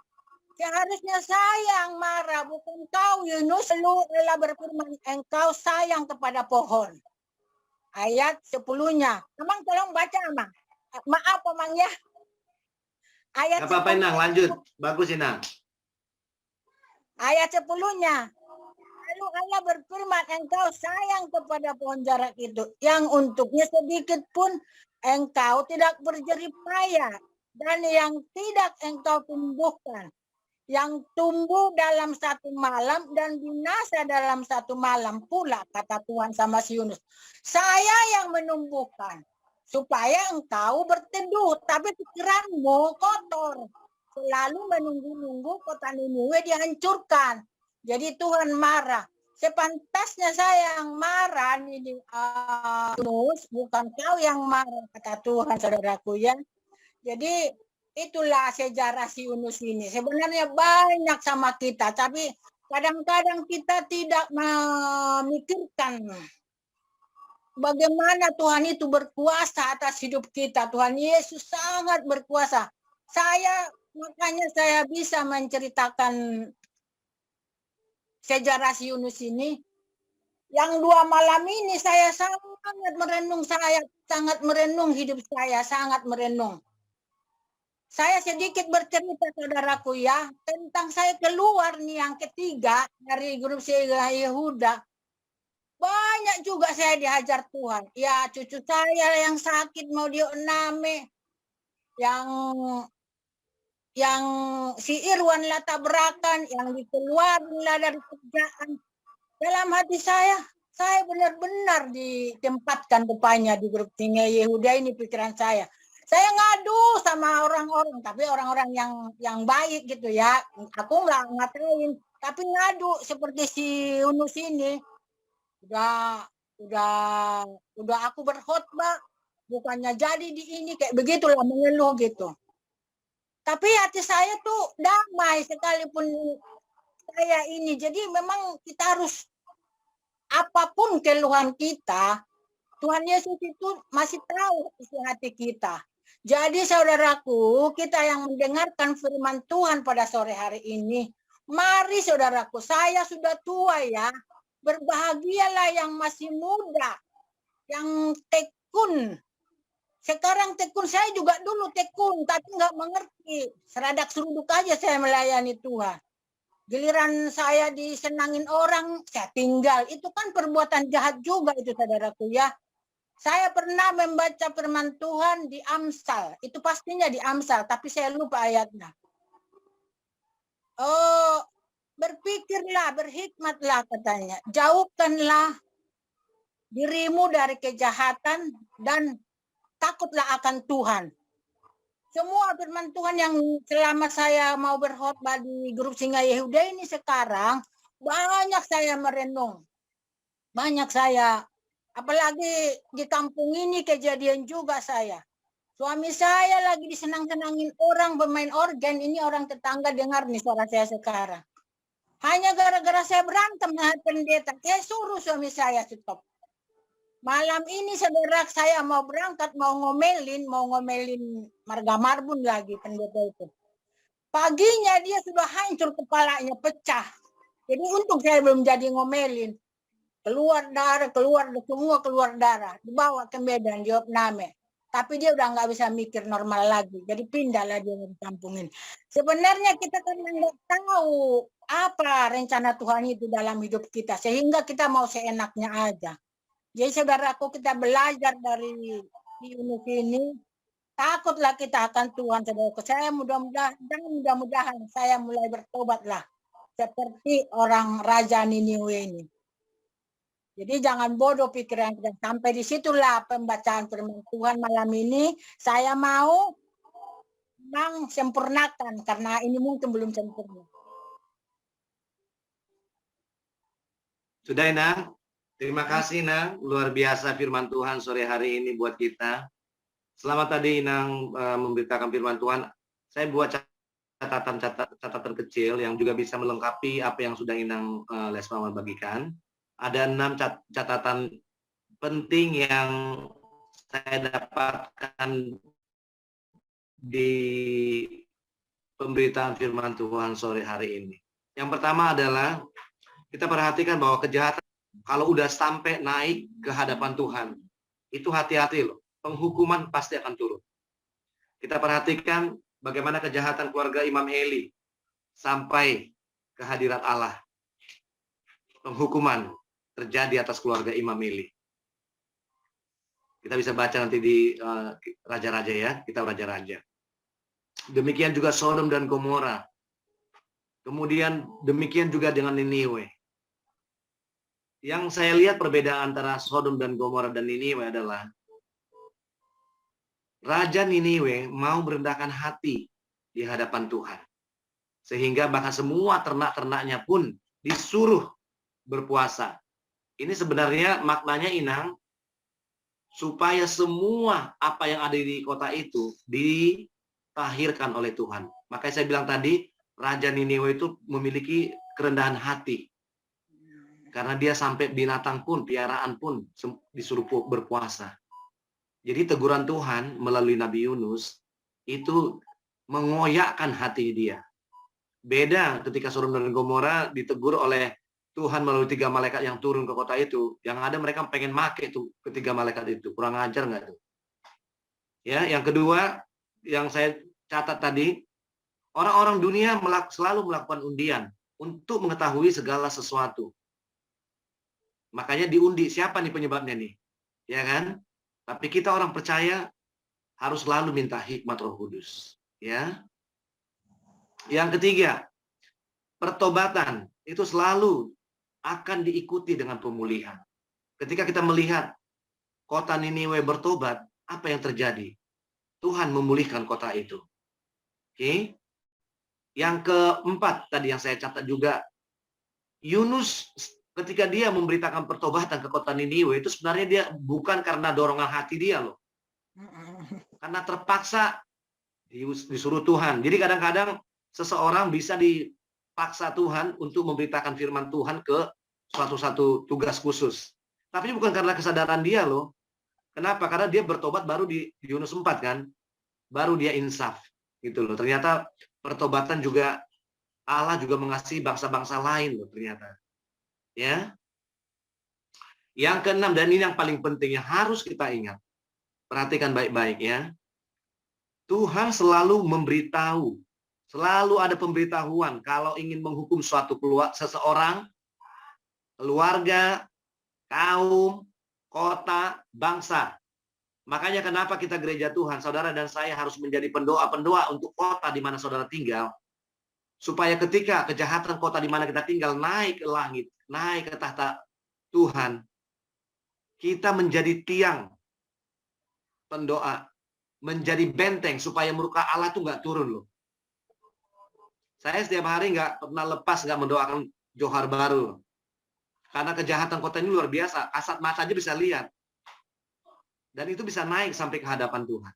Seharusnya saya yang marah, bukan kau. Yunus selalu Allah berfirman, engkau sayang kepada pohon. Ayat 10-nya. Amang tolong baca, Amang. Maaf, Amang ya. Ayat apa-apa, Inang, lanjut. Bagus, Inang. Ayat 10-nya. Lalu Allah berfirman, engkau sayang kepada pohon jarak itu, yang untuknya sedikit pun engkau tidak berjerih payah, dan yang tidak engkau tumbuhkan, yang tumbuh dalam 1 malam dan binasa dalam 1 malam pula, kata Tuhan sama si Yunus. Saya yang menumbuhkan, supaya engkau berteduh, tapi pikiranmu kotor. Selalu menunggu-nunggu kota Niniwe dihancurkan. Jadi Tuhan marah. Sepantasnya saya yang marah, Yunus, bukan kau yang marah, kata Tuhan, saudaraku ya. Jadi itulah sejarah si Yunus ini. Sebenarnya banyak sama kita, tapi Kadang-kadang kita tidak memikirkan bagaimana Tuhan itu berkuasa atas hidup kita. Tuhan Yesus sangat berkuasa. Makanya saya bisa menceritakan sejarah si Yunus ini. Yang 2 malam ini saya sangat merenung hidup saya, sangat merenung. Saya sedikit bercerita saudaraku ya, tentang saya keluar nih yang ketiga dari grup Singa Yehuda. Banyak juga saya dihajar Tuhan. Ya cucu saya yang sakit mau dioname, yang si Irwan lah tabrakan, yang dikeluarin lah dari kerjaan. Dalam hati saya benar-benar ditempatkan depannya di grup Singa Yehuda ini pikiran saya. Saya ngadu sama orang-orang, tapi orang-orang yang baik gitu ya. Aku nggak ngatain, tapi ngadu seperti si Yunus ini. Udah aku berkhotbah, bukannya jadi di ini kayak begitulah mengeluh gitu. Tapi hati saya tuh damai sekalipun saya ini. Jadi memang kita harus apapun keluhan kita, Tuhan Yesus itu masih tahu isi hati kita. Jadi saudaraku, kita yang mendengarkan firman Tuhan pada sore hari ini, mari saudaraku, saya sudah tua ya, berbahagialah yang masih muda, yang tekun. Sekarang tekun, saya juga dulu tekun, tapi nggak mengerti. Seradak seruduk aja saya melayani Tuhan. Giliran saya disenangin orang, saya tinggal. Itu kan perbuatan jahat juga itu saudaraku ya. Saya pernah membaca firman Tuhan di Amsal. Itu pastinya di Amsal, tapi saya lupa ayatnya. Oh, berpikirlah, berhikmatlah katanya. Jauhkanlah dirimu dari kejahatan dan takutlah akan Tuhan. Semua firman Tuhan yang selama saya mau berkhotbah di grup Singa Yehuda ini sekarang, banyak saya merenung. Banyak saya, apalagi di kampung ini kejadian juga saya. Suami saya lagi disenang-senangin orang bermain organ, ini orang tetangga dengar nih suara saya sekarang. Hanya gara-gara saya berantem dengan pendeta, saya suruh suami saya stop. Malam ini saudara saya mau berangkat, mau ngomelin Marga Marbun lagi pendeta itu. Paginya dia sudah hancur kepalanya, pecah. Jadi untung saya belum jadi ngomelin. Keluar darah, semua keluar darah. Dibawa ke Medan, diopname. Tapi dia udah nggak bisa mikir normal lagi. Jadi pindahlah dia ke kampung ini. Sebenarnya kita kan nggak tahu apa rencana Tuhan itu dalam hidup kita. Sehingga kita mau seenaknya aja. Jadi saudaraku, kita belajar dari Yunus ini, takutlah kita akan Tuhan saudaraku. Saya mudah-mudahan saya mulai bertobatlah seperti orang Raja Niniwe ini. Jadi jangan bodoh pikiran kita. Sampai disitulah pembacaan firman Tuhan malam ini. Saya mau memang sempurnakan karena ini mungkin belum sempurna. Sudah Inang? Terima kasih Inang, luar biasa firman Tuhan sore hari ini buat kita. Selamat tadi Inang memberitakan firman Tuhan. Saya buat catatan kecil yang juga bisa melengkapi apa yang sudah Inang Lesmawar bagikan. Ada 6 catatan penting yang saya dapatkan di pemberitaan firman Tuhan sore hari ini. Yang pertama adalah kita perhatikan bahwa kejahatan kalau udah sampai naik ke hadapan Tuhan, itu hati-hati loh. Penghukuman pasti akan turun. Kita perhatikan bagaimana kejahatan keluarga Imam Eli sampai ke hadirat Allah. Penghukuman terjadi atas keluarga Imam Eli. Kita bisa baca nanti di Raja-Raja ya, kita Raja-Raja. Demikian juga Sodom dan Gomora. Kemudian demikian juga dengan Niniwe. Yang saya lihat perbedaan antara Sodom dan Gomora dan Niniwe adalah Raja Niniwe mau merendahkan hati di hadapan Tuhan. Sehingga bahkan semua ternak-ternaknya pun disuruh berpuasa. Ini sebenarnya maknanya Inang, supaya semua apa yang ada di kota itu ditahirkan oleh Tuhan. Makanya saya bilang tadi, Raja Niniwe itu memiliki kerendahan hati. Karena dia sampai binatang pun, piaraan pun disuruh berpuasa. Jadi teguran Tuhan melalui Nabi Yunus itu mengoyakkan hati dia. Beda ketika Sodom dan Gomora ditegur oleh Tuhan melalui 3 malaikat yang turun ke kota itu. Yang ada mereka pengen make tuh ketiga malaikat itu. Kurang ajar nggak tuh? Ya, yang kedua yang saya catat tadi, orang-orang dunia selalu melakukan undian untuk mengetahui segala sesuatu. Makanya diundi, siapa nih penyebabnya nih? Ya kan? Tapi kita orang percaya harus selalu minta hikmat Roh Kudus. Ya. Yang ketiga, pertobatan itu selalu akan diikuti dengan pemulihan. Ketika kita melihat kota Niniwe bertobat, apa yang terjadi? Tuhan memulihkan kota itu. Oke. Yang keempat tadi yang saya catat juga, Yunus ketika dia memberitakan pertobatan ke kota Niniwe itu sebenarnya dia bukan karena dorongan hati dia loh. Karena terpaksa disuruh Tuhan. Jadi kadang-kadang seseorang bisa dipaksa Tuhan untuk memberitakan firman Tuhan ke suatu tugas khusus. Tapi bukan karena kesadaran dia loh. Kenapa? Karena dia bertobat baru di Yunus 4 kan. Baru dia insaf gitu loh. Ternyata pertobatan juga Allah juga mengasihi bangsa-bangsa lain loh ternyata. Ya. Yang keenam, dan ini yang paling penting yang harus kita ingat. Perhatikan baik-baik ya. Tuhan selalu memberitahu. Selalu ada pemberitahuan kalau ingin menghukum suatu seseorang, keluarga, kaum, kota, bangsa. Makanya kenapa kita gereja Tuhan, saudara dan saya harus menjadi pendoa-pendoa untuk kota di mana saudara tinggal. Supaya ketika kejahatan kota di mana kita tinggal naik ke langit, naik ke tahta Tuhan, kita menjadi tiang pendoa, menjadi benteng supaya murka Allah itu nggak turun loh. Saya setiap hari nggak pernah lepas nggak mendoakan Johar Baru. Karena kejahatan kota ini luar biasa. Kasat mata aja bisa lihat. Dan itu bisa naik sampai ke hadapan Tuhan.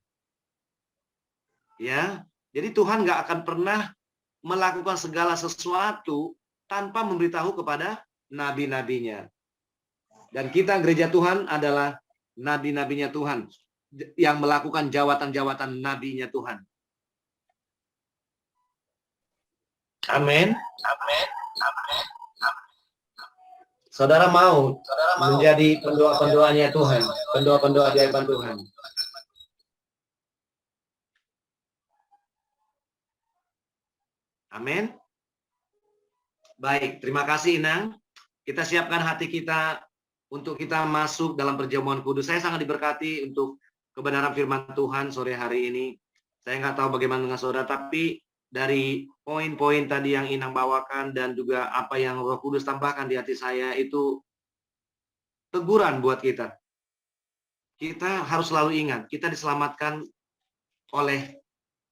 Ya, jadi Tuhan nggak akan pernah melakukan segala sesuatu tanpa memberitahu kepada nabi-nabinya. Dan kita gereja Tuhan adalah nabi-nabinya Tuhan yang melakukan jawatan-jawatan nabinya Tuhan. Amin. Amin. Amin. Saudara mau menjadi pendoa-pendoanya Tuhan, pendoa-pendoa ajaiban Tuhan. Amin. Baik, terima kasih Inang. Kita siapkan hati kita untuk kita masuk dalam perjamuan kudus. Saya sangat diberkati untuk kebenaran firman Tuhan sore hari ini. Saya nggak tahu bagaimana dengan saudara, tapi dari poin-poin tadi yang Inang bawakan dan juga apa yang Roh Kudus tambahkan di hati saya itu teguran buat kita. Kita harus selalu ingat, kita diselamatkan oleh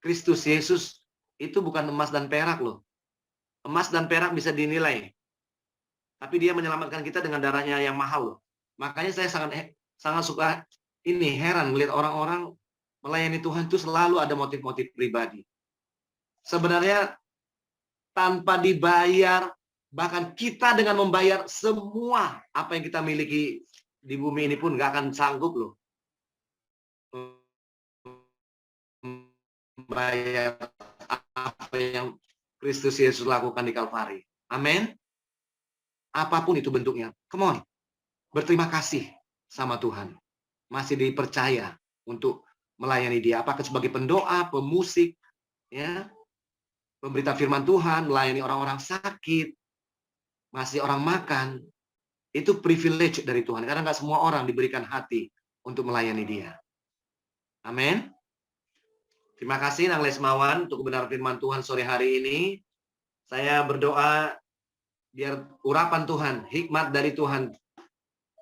Kristus Yesus itu bukan emas dan perak loh. Emas dan perak bisa dinilai. Tapi dia menyelamatkan kita dengan darahnya yang mahal loh. Makanya saya sangat suka heran melihat orang-orang melayani Tuhan itu selalu ada motif-motif pribadi. Sebenarnya tanpa dibayar, bahkan kita dengan membayar semua apa yang kita miliki di bumi ini pun nggak akan sanggup loh membayar apa yang Kristus Yesus lakukan di Kalvari. Amin. Apapun itu bentuknya. Come on. Berterima kasih sama Tuhan. Masih dipercaya untuk melayani dia. Apakah sebagai pendoa, pemusik, ya, pemberita firman Tuhan, melayani orang-orang sakit, masih orang makan, itu privilege dari Tuhan. Karena nggak semua orang diberikan hati untuk melayani dia. Amin. Terima kasih Nang Lesmawan untuk kebenaran firman Tuhan sore hari ini. Saya berdoa biar urapan Tuhan, hikmat dari Tuhan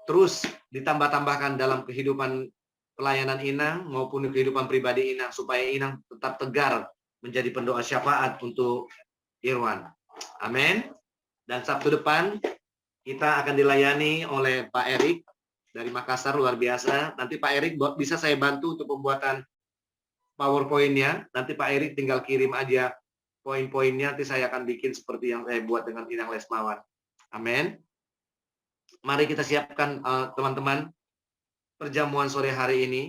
terus ditambah-tambahkan dalam kehidupan pelayanan Inang maupun kehidupan pribadi Inang supaya Inang tetap tegar menjadi pendoa syafaat untuk Irwan. Amin. Dan Sabtu depan kita akan dilayani oleh Pak Erik dari Makassar, luar biasa. Nanti Pak Erik bisa saya bantu untuk pembuatan PowerPoint-nya. Nanti Pak Erik tinggal kirim aja Poin-poinnya nanti saya akan bikin seperti yang saya buat dengan Inang Lesmawan. Amin. Mari kita siapkan teman-teman perjamuan sore hari ini.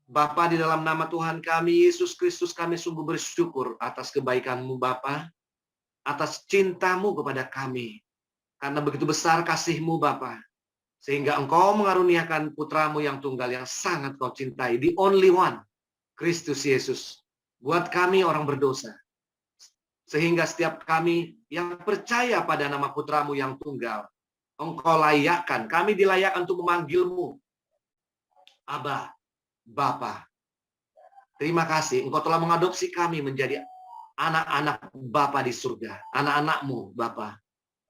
Bapa, di dalam nama Tuhan kami, Yesus Kristus, kami sungguh bersyukur atas kebaikan-Mu Bapa, atas cinta-Mu kepada kami. Karena begitu besar kasih-Mu Bapa, sehingga Engkau mengaruniakan putra-Mu yang tunggal yang sangat Kau cintai, the only one, Kristus Yesus, buat kami orang berdosa. Sehingga setiap kami yang percaya pada nama putra-Mu yang tunggal, Engkau layakkan, kami dilayakkan untuk memanggil-Mu Abba, Bapa. Terima kasih, Engkau telah mengadopsi kami menjadi anak-anak Bapa di surga, anak-anak-Mu Bapa.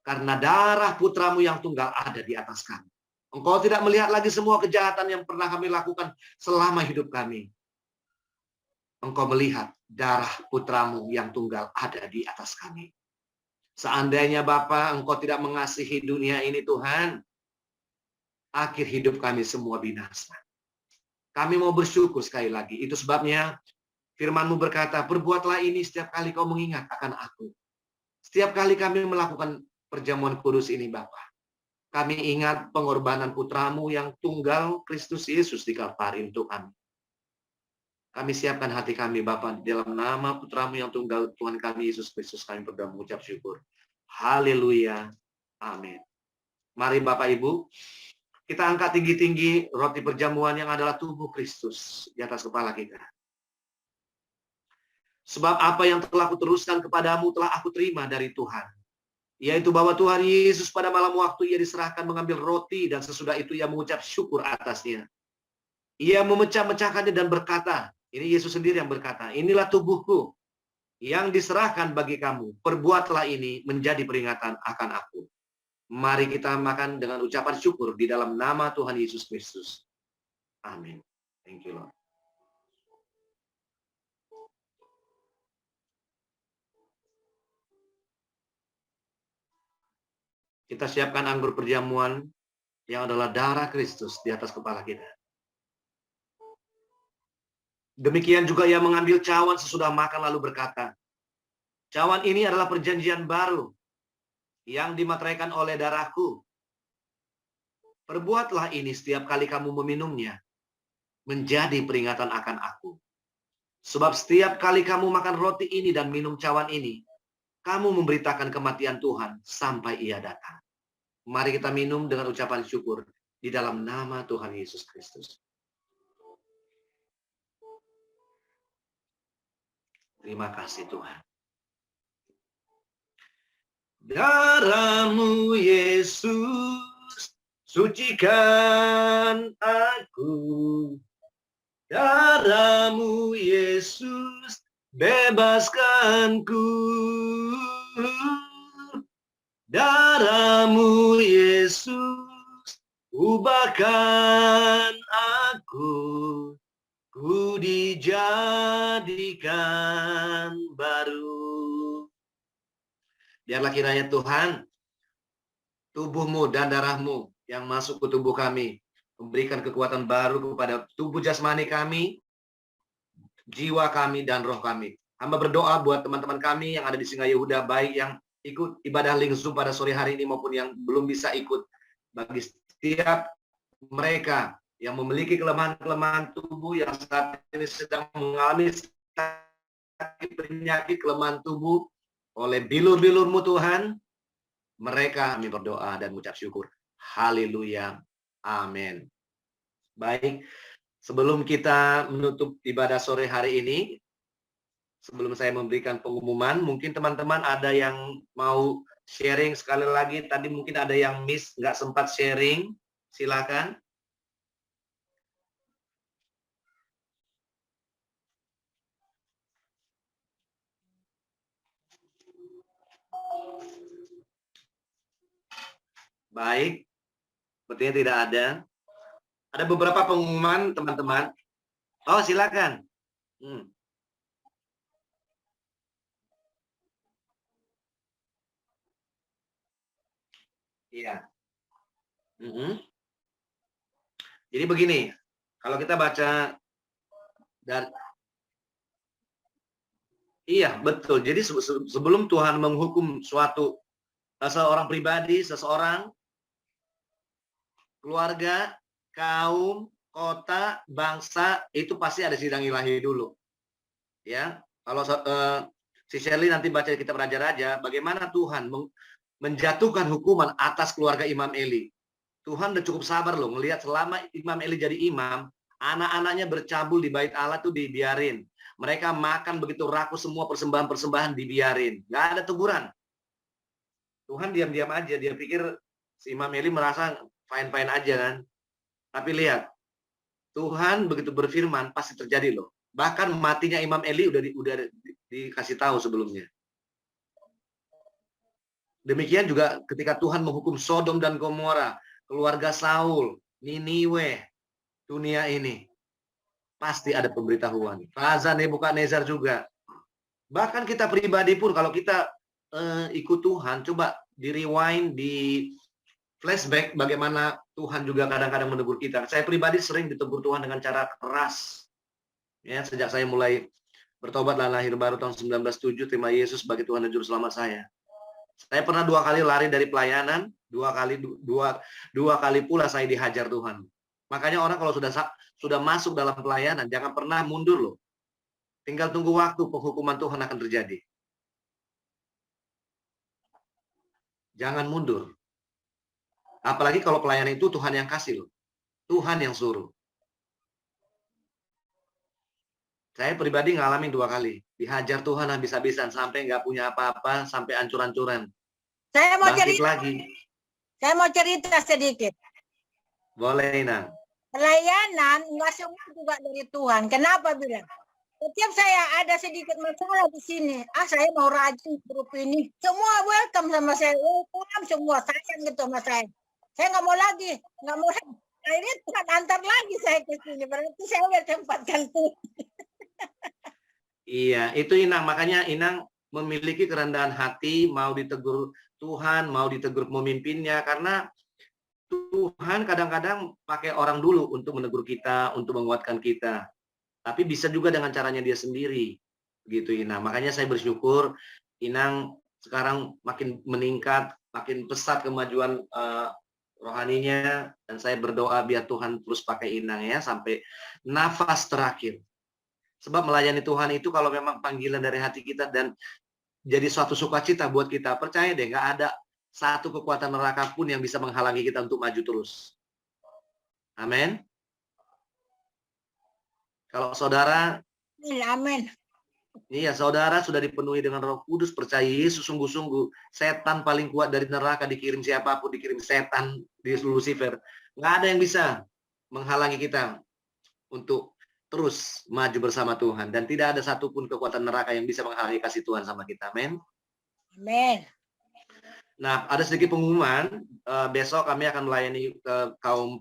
Karena darah putra-Mu yang tunggal ada di atas kami. Engkau tidak melihat lagi semua kejahatan yang pernah kami lakukan selama hidup kami. Engkau melihat darah putra-Mu yang tunggal ada di atas kami. Seandainya Bapa, Engkau tidak mengasihi dunia ini Tuhan, akhir hidup kami semua binasa. Kami mau bersyukur sekali lagi. Itu sebabnya firman-Mu berkata, perbuatlah ini setiap kali kau mengingat akan aku. Setiap kali kami melakukan perjamuan kudus ini Bapa, kami ingat pengorbanan putra-Mu yang tunggal, Kristus Yesus di Kalvari untuk kami. Kami siapkan hati kami Bapa, dalam nama putra-Mu yang tunggal, Tuhan kami Yesus Kristus, kami berdoa mengucap syukur. Haleluya. Amin. Mari Bapak Ibu, kita angkat tinggi-tinggi roti perjamuan yang adalah tubuh Kristus di atas kepala kita. Sebab apa yang telah kuteruskan kepadamu telah aku terima dari Tuhan. Yaitu bahwa Tuhan Yesus pada malam waktu ia diserahkan mengambil roti dan sesudah itu ia mengucap syukur atasnya. Ia memecah-mecahkannya dan berkata, ini Yesus sendiri yang berkata, inilah tubuhku yang diserahkan bagi kamu. Perbuatlah ini menjadi peringatan akan aku. Mari kita makan dengan ucapan syukur di dalam nama Tuhan Yesus Kristus. Amin. Thank you, Lord. Kita siapkan anggur perjamuan yang adalah darah Kristus di atas kepala kita. Demikian juga ia mengambil cawan sesudah makan lalu berkata, cawan ini adalah perjanjian baru yang dimateraikan oleh darahku. Perbuatlah ini setiap kali kamu meminumnya, menjadi peringatan akan aku. Sebab setiap kali kamu makan roti ini dan minum cawan ini, kamu memberitakan kematian Tuhan sampai ia datang. Mari kita minum dengan ucapan syukur di dalam nama Tuhan Yesus Kristus. Terima kasih Tuhan. Darah-Mu Yesus, sucikan aku. Darah-Mu Yesus, bebaskanku. Darah-Mu Yesus, ubahkan aku. Ku dijadikan baru. Biarlah kiranya Tuhan, tubuh-Mu dan darah-Mu yang masuk ke tubuh kami, memberikan kekuatan baru kepada tubuh jasmani kami, jiwa kami, dan roh kami. Hamba berdoa buat teman-teman kami yang ada di Singa Yehuda, baik yang ikut ibadah link Zoom pada sore hari ini maupun yang belum bisa ikut. Bagi setiap mereka yang memiliki kelemahan-kelemahan tubuh yang saat ini sedang mengalami sakit penyakit kelemahan tubuh oleh bilur-bilur-Mu Tuhan, mereka kami berdoa dan mengucap syukur. Haleluya. Amin. Baik, sebelum kita menutup ibadah sore hari ini, sebelum saya memberikan pengumuman, mungkin teman-teman ada yang mau sharing sekali lagi. Tadi mungkin ada yang miss, nggak sempat sharing. Silakan. Baik, sepertinya tidak ada. Ada beberapa pengumuman, teman-teman. Oh, silakan. Iya. Jadi begini, kalau kita baca dan Iya, betul. Jadi sebelum Tuhan menghukum seorang pribadi, seseorang, keluarga, kaum, kota, bangsa, itu pasti ada sidang ilahi dulu. Ya, kalau si Shirley nanti baca kitab Raja-Raja, bagaimana Tuhan menjatuhkan hukuman atas keluarga Imam Eli. Tuhan udah cukup sabar loh, ngelihat selama Imam Eli jadi imam, anak-anaknya bercabul di bait Allah tuh dibiarin. Mereka makan begitu rakus, semua persembahan-persembahan dibiarin. Nggak ada teguran. Tuhan diam-diam aja, dia pikir si Imam Eli merasa fine-fine aja kan. Tapi lihat, Tuhan begitu berfirman pasti terjadi loh. Bahkan matinya Imam Eli udah dikasih tahu sebelumnya. Demikian juga ketika Tuhan menghukum Sodom dan Gomora, keluarga Saul, Niniwe, dunia ini. Pasti ada pemberitahuan. Raja Nebukadnezar juga. Bahkan kita pribadi pun kalau kita ikut Tuhan, coba di rewind, di flashback bagaimana Tuhan juga kadang-kadang menegur kita. Saya pribadi sering ditegur Tuhan dengan cara keras. Ya, sejak saya mulai bertobat dan lahir baru tahun 1907, terima Yesus sebagai Tuhan dan Juru Selamat saya. Saya pernah 2 kali lari dari pelayanan, 2 kali pula saya dihajar Tuhan. Makanya orang kalau sudah masuk dalam pelayanan, jangan pernah mundur loh. Tinggal tunggu waktu penghukuman Tuhan akan terjadi. Jangan mundur. Apalagi kalau pelayanan itu Tuhan yang kasih loh. Tuhan yang suruh. Saya pribadi ngalamin 2 kali. Dihajar Tuhan habis-habisan sampai nggak punya apa-apa, sampai ancur-ancuran. Saya mau Bangkit cerita lagi. Saya mau cerita sedikit. Boleh, Nang. Pelayanan nggak semua juga dari Tuhan. Kenapa bilang? Setiap saya ada sedikit masalah di sini, saya mau rajin grup ini. Semua welcome sama saya, welcome semua, sayang gitu sama saya. Saya nggak mau lagi, nggak mau lagi. Akhirnya Tuhan antar lagi saya ke sini, berarti saya udah tempatkan tuh. Iya, itu Inang. Makanya Inang memiliki kerendahan hati, mau ditegur Tuhan, mau ditegur pemimpinnya, karena Tuhan kadang-kadang pakai orang dulu untuk menegur kita, untuk menguatkan kita. Tapi bisa juga dengan caranya dia sendiri. Gitu Inang. Makanya saya bersyukur Inang sekarang makin meningkat, makin pesat kemajuan rohaninya, dan saya berdoa biar Tuhan terus pakai Inang ya sampai nafas terakhir. Sebab melayani Tuhan itu kalau memang panggilan dari hati kita dan jadi suatu sukacita buat kita, percaya deh, nggak ada satu kekuatan neraka pun yang bisa menghalangi kita untuk maju terus. Amin. Kalau saudara, Amin. iya, saudara sudah dipenuhi dengan Roh Kudus, percaya Yesus sungguh-sungguh, setan paling kuat dari neraka dikirim siapapun, dikirim setan di Lucifer, nggak ada yang bisa menghalangi kita untuk terus maju bersama Tuhan, dan tidak ada satupun kekuatan neraka yang bisa menghalangi kasih Tuhan sama kita. Amin. Amin. Nah, ada sedikit pengumuman. Besok kami akan melayani kaum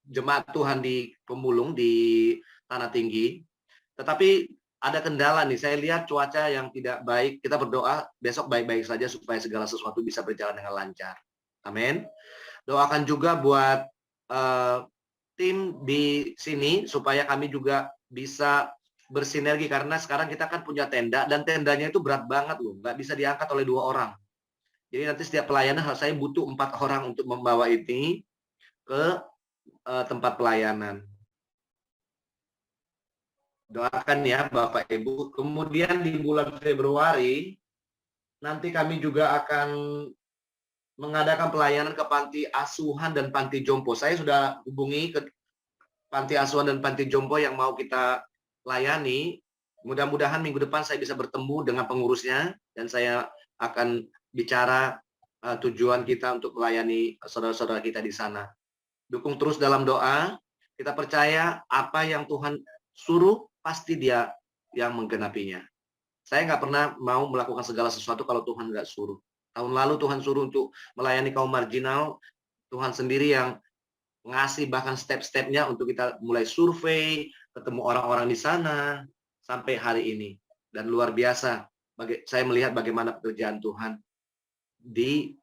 jemaat Tuhan di Pemulung di Tanah Tinggi. Tetapi ada kendala nih. Saya lihat cuaca yang tidak baik. Kita berdoa besok baik-baik saja supaya segala sesuatu bisa berjalan dengan lancar. Amin. Doakan juga buat tim di sini supaya kami juga bisa bersinergi, karena sekarang kita kan punya tenda dan tendanya itu berat banget loh, nggak bisa diangkat oleh 2 orang. Jadi nanti setiap pelayanan saya butuh 4 orang untuk membawa ini ke tempat pelayanan. Doakan ya Bapak Ibu. Kemudian di bulan Februari nanti kami juga akan mengadakan pelayanan ke panti asuhan dan panti jompo. Saya sudah hubungi ke panti asuhan dan panti jompo yang mau kita layani. Mudah-mudahan minggu depan saya bisa bertemu dengan pengurusnya dan saya akan bicara tujuan kita untuk melayani saudara-saudara kita di sana. Dukung terus dalam doa. Kita percaya apa yang Tuhan suruh pasti Dia yang menggenapinya. Saya nggak pernah mau melakukan segala sesuatu kalau Tuhan nggak suruh. Tahun lalu Tuhan suruh untuk melayani kaum marginal, Tuhan sendiri yang ngasih bahkan step-stepnya untuk kita mulai survei, ketemu orang-orang di sana, sampai hari ini. Dan luar biasa, saya melihat bagaimana pekerjaan Tuhan di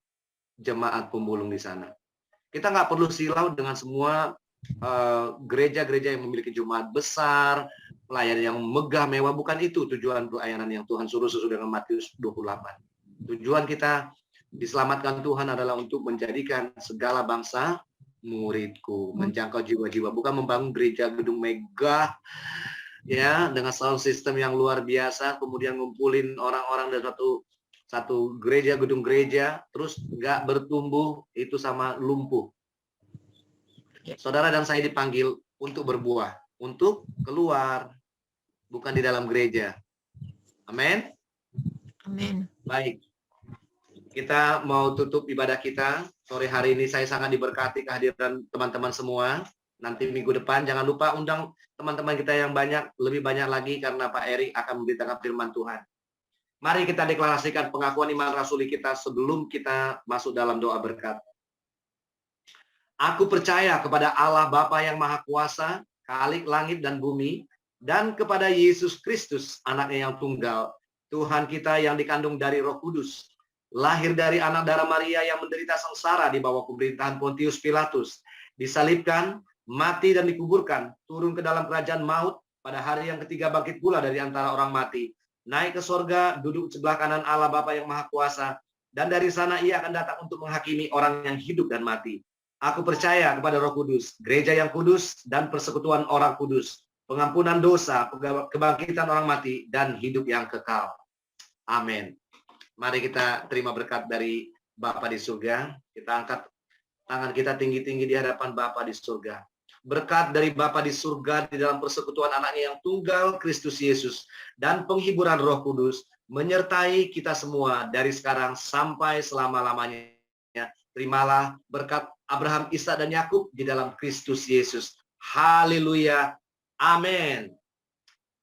jemaat Pemulung di sana. Kita nggak perlu silau dengan semua gereja-gereja yang memiliki jemaat besar, pelayanan yang megah mewah, bukan itu tujuan pelayanan yang Tuhan suruh sesuai dengan Matius 28. Tujuan kita diselamatkan Tuhan adalah untuk menjadikan segala bangsa muridku, menjangkau jiwa-jiwa, bukan membangun gereja gedung megah ya dengan sound system yang luar biasa, kemudian ngumpulin orang-orang dari satu gereja, gedung gereja, terus nggak bertumbuh, itu sama lumpuh. Saudara dan saya dipanggil untuk berbuah, untuk keluar, bukan di dalam gereja. Amin. Amin. Baik. Kita mau tutup ibadah kita. Sore hari ini saya sangat diberkati kehadiran teman-teman semua. Nanti minggu depan jangan lupa undang teman-teman kita yang banyak, lebih banyak lagi karena Pak Erik akan memberitakan firman Tuhan. Mari kita deklarasikan pengakuan iman rasuli kita sebelum kita masuk dalam doa berkat. Aku percaya kepada Allah Bapa yang Maha Kuasa, Khalik langit dan bumi, dan kepada Yesus Kristus, anaknya yang tunggal, Tuhan kita yang dikandung dari Roh Kudus, lahir dari anak darah Maria yang menderita sengsara di bawah pemerintahan Pontius Pilatus, disalibkan, mati dan dikuburkan, turun ke dalam kerajaan maut, pada hari yang ketiga bangkit pula dari antara orang mati, naik ke sorga, duduk sebelah kanan Allah Bapa yang Maha Kuasa, dan dari sana ia akan datang untuk menghakimi orang yang hidup dan mati. Aku percaya kepada Roh Kudus, gereja yang kudus, dan persekutuan orang kudus, pengampunan dosa, kebangkitan orang mati, dan hidup yang kekal. Amin. Mari kita terima berkat dari Bapa di surga. Kita angkat tangan kita tinggi-tinggi di hadapan Bapa di surga. Berkat dari Bapa di surga di dalam persekutuan anaknya yang tunggal, Kristus Yesus, dan penghiburan Roh Kudus, menyertai kita semua dari sekarang sampai selama-lamanya. Terimalah berkat Abraham, Ishak, dan Yakub di dalam Kristus Yesus. Haleluya. Amin.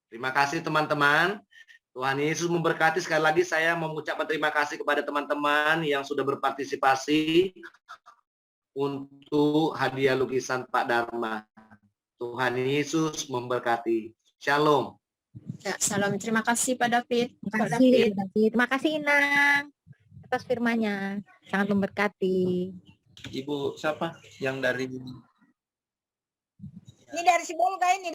Terima kasih teman-teman. Tuhan Yesus memberkati. Sekali lagi saya mengucapkan terima kasih kepada teman-teman yang sudah berpartisipasi untuk hadiah lukisan Pak Dharma. Tuhan Yesus memberkati. Shalom. Ya, salam. Terima kasih Pak David. Terima kasih, Terima kasih Inang atas firman-Nya. Sangat memberkati. Ibu siapa yang dari Ini dari si Bolga ini.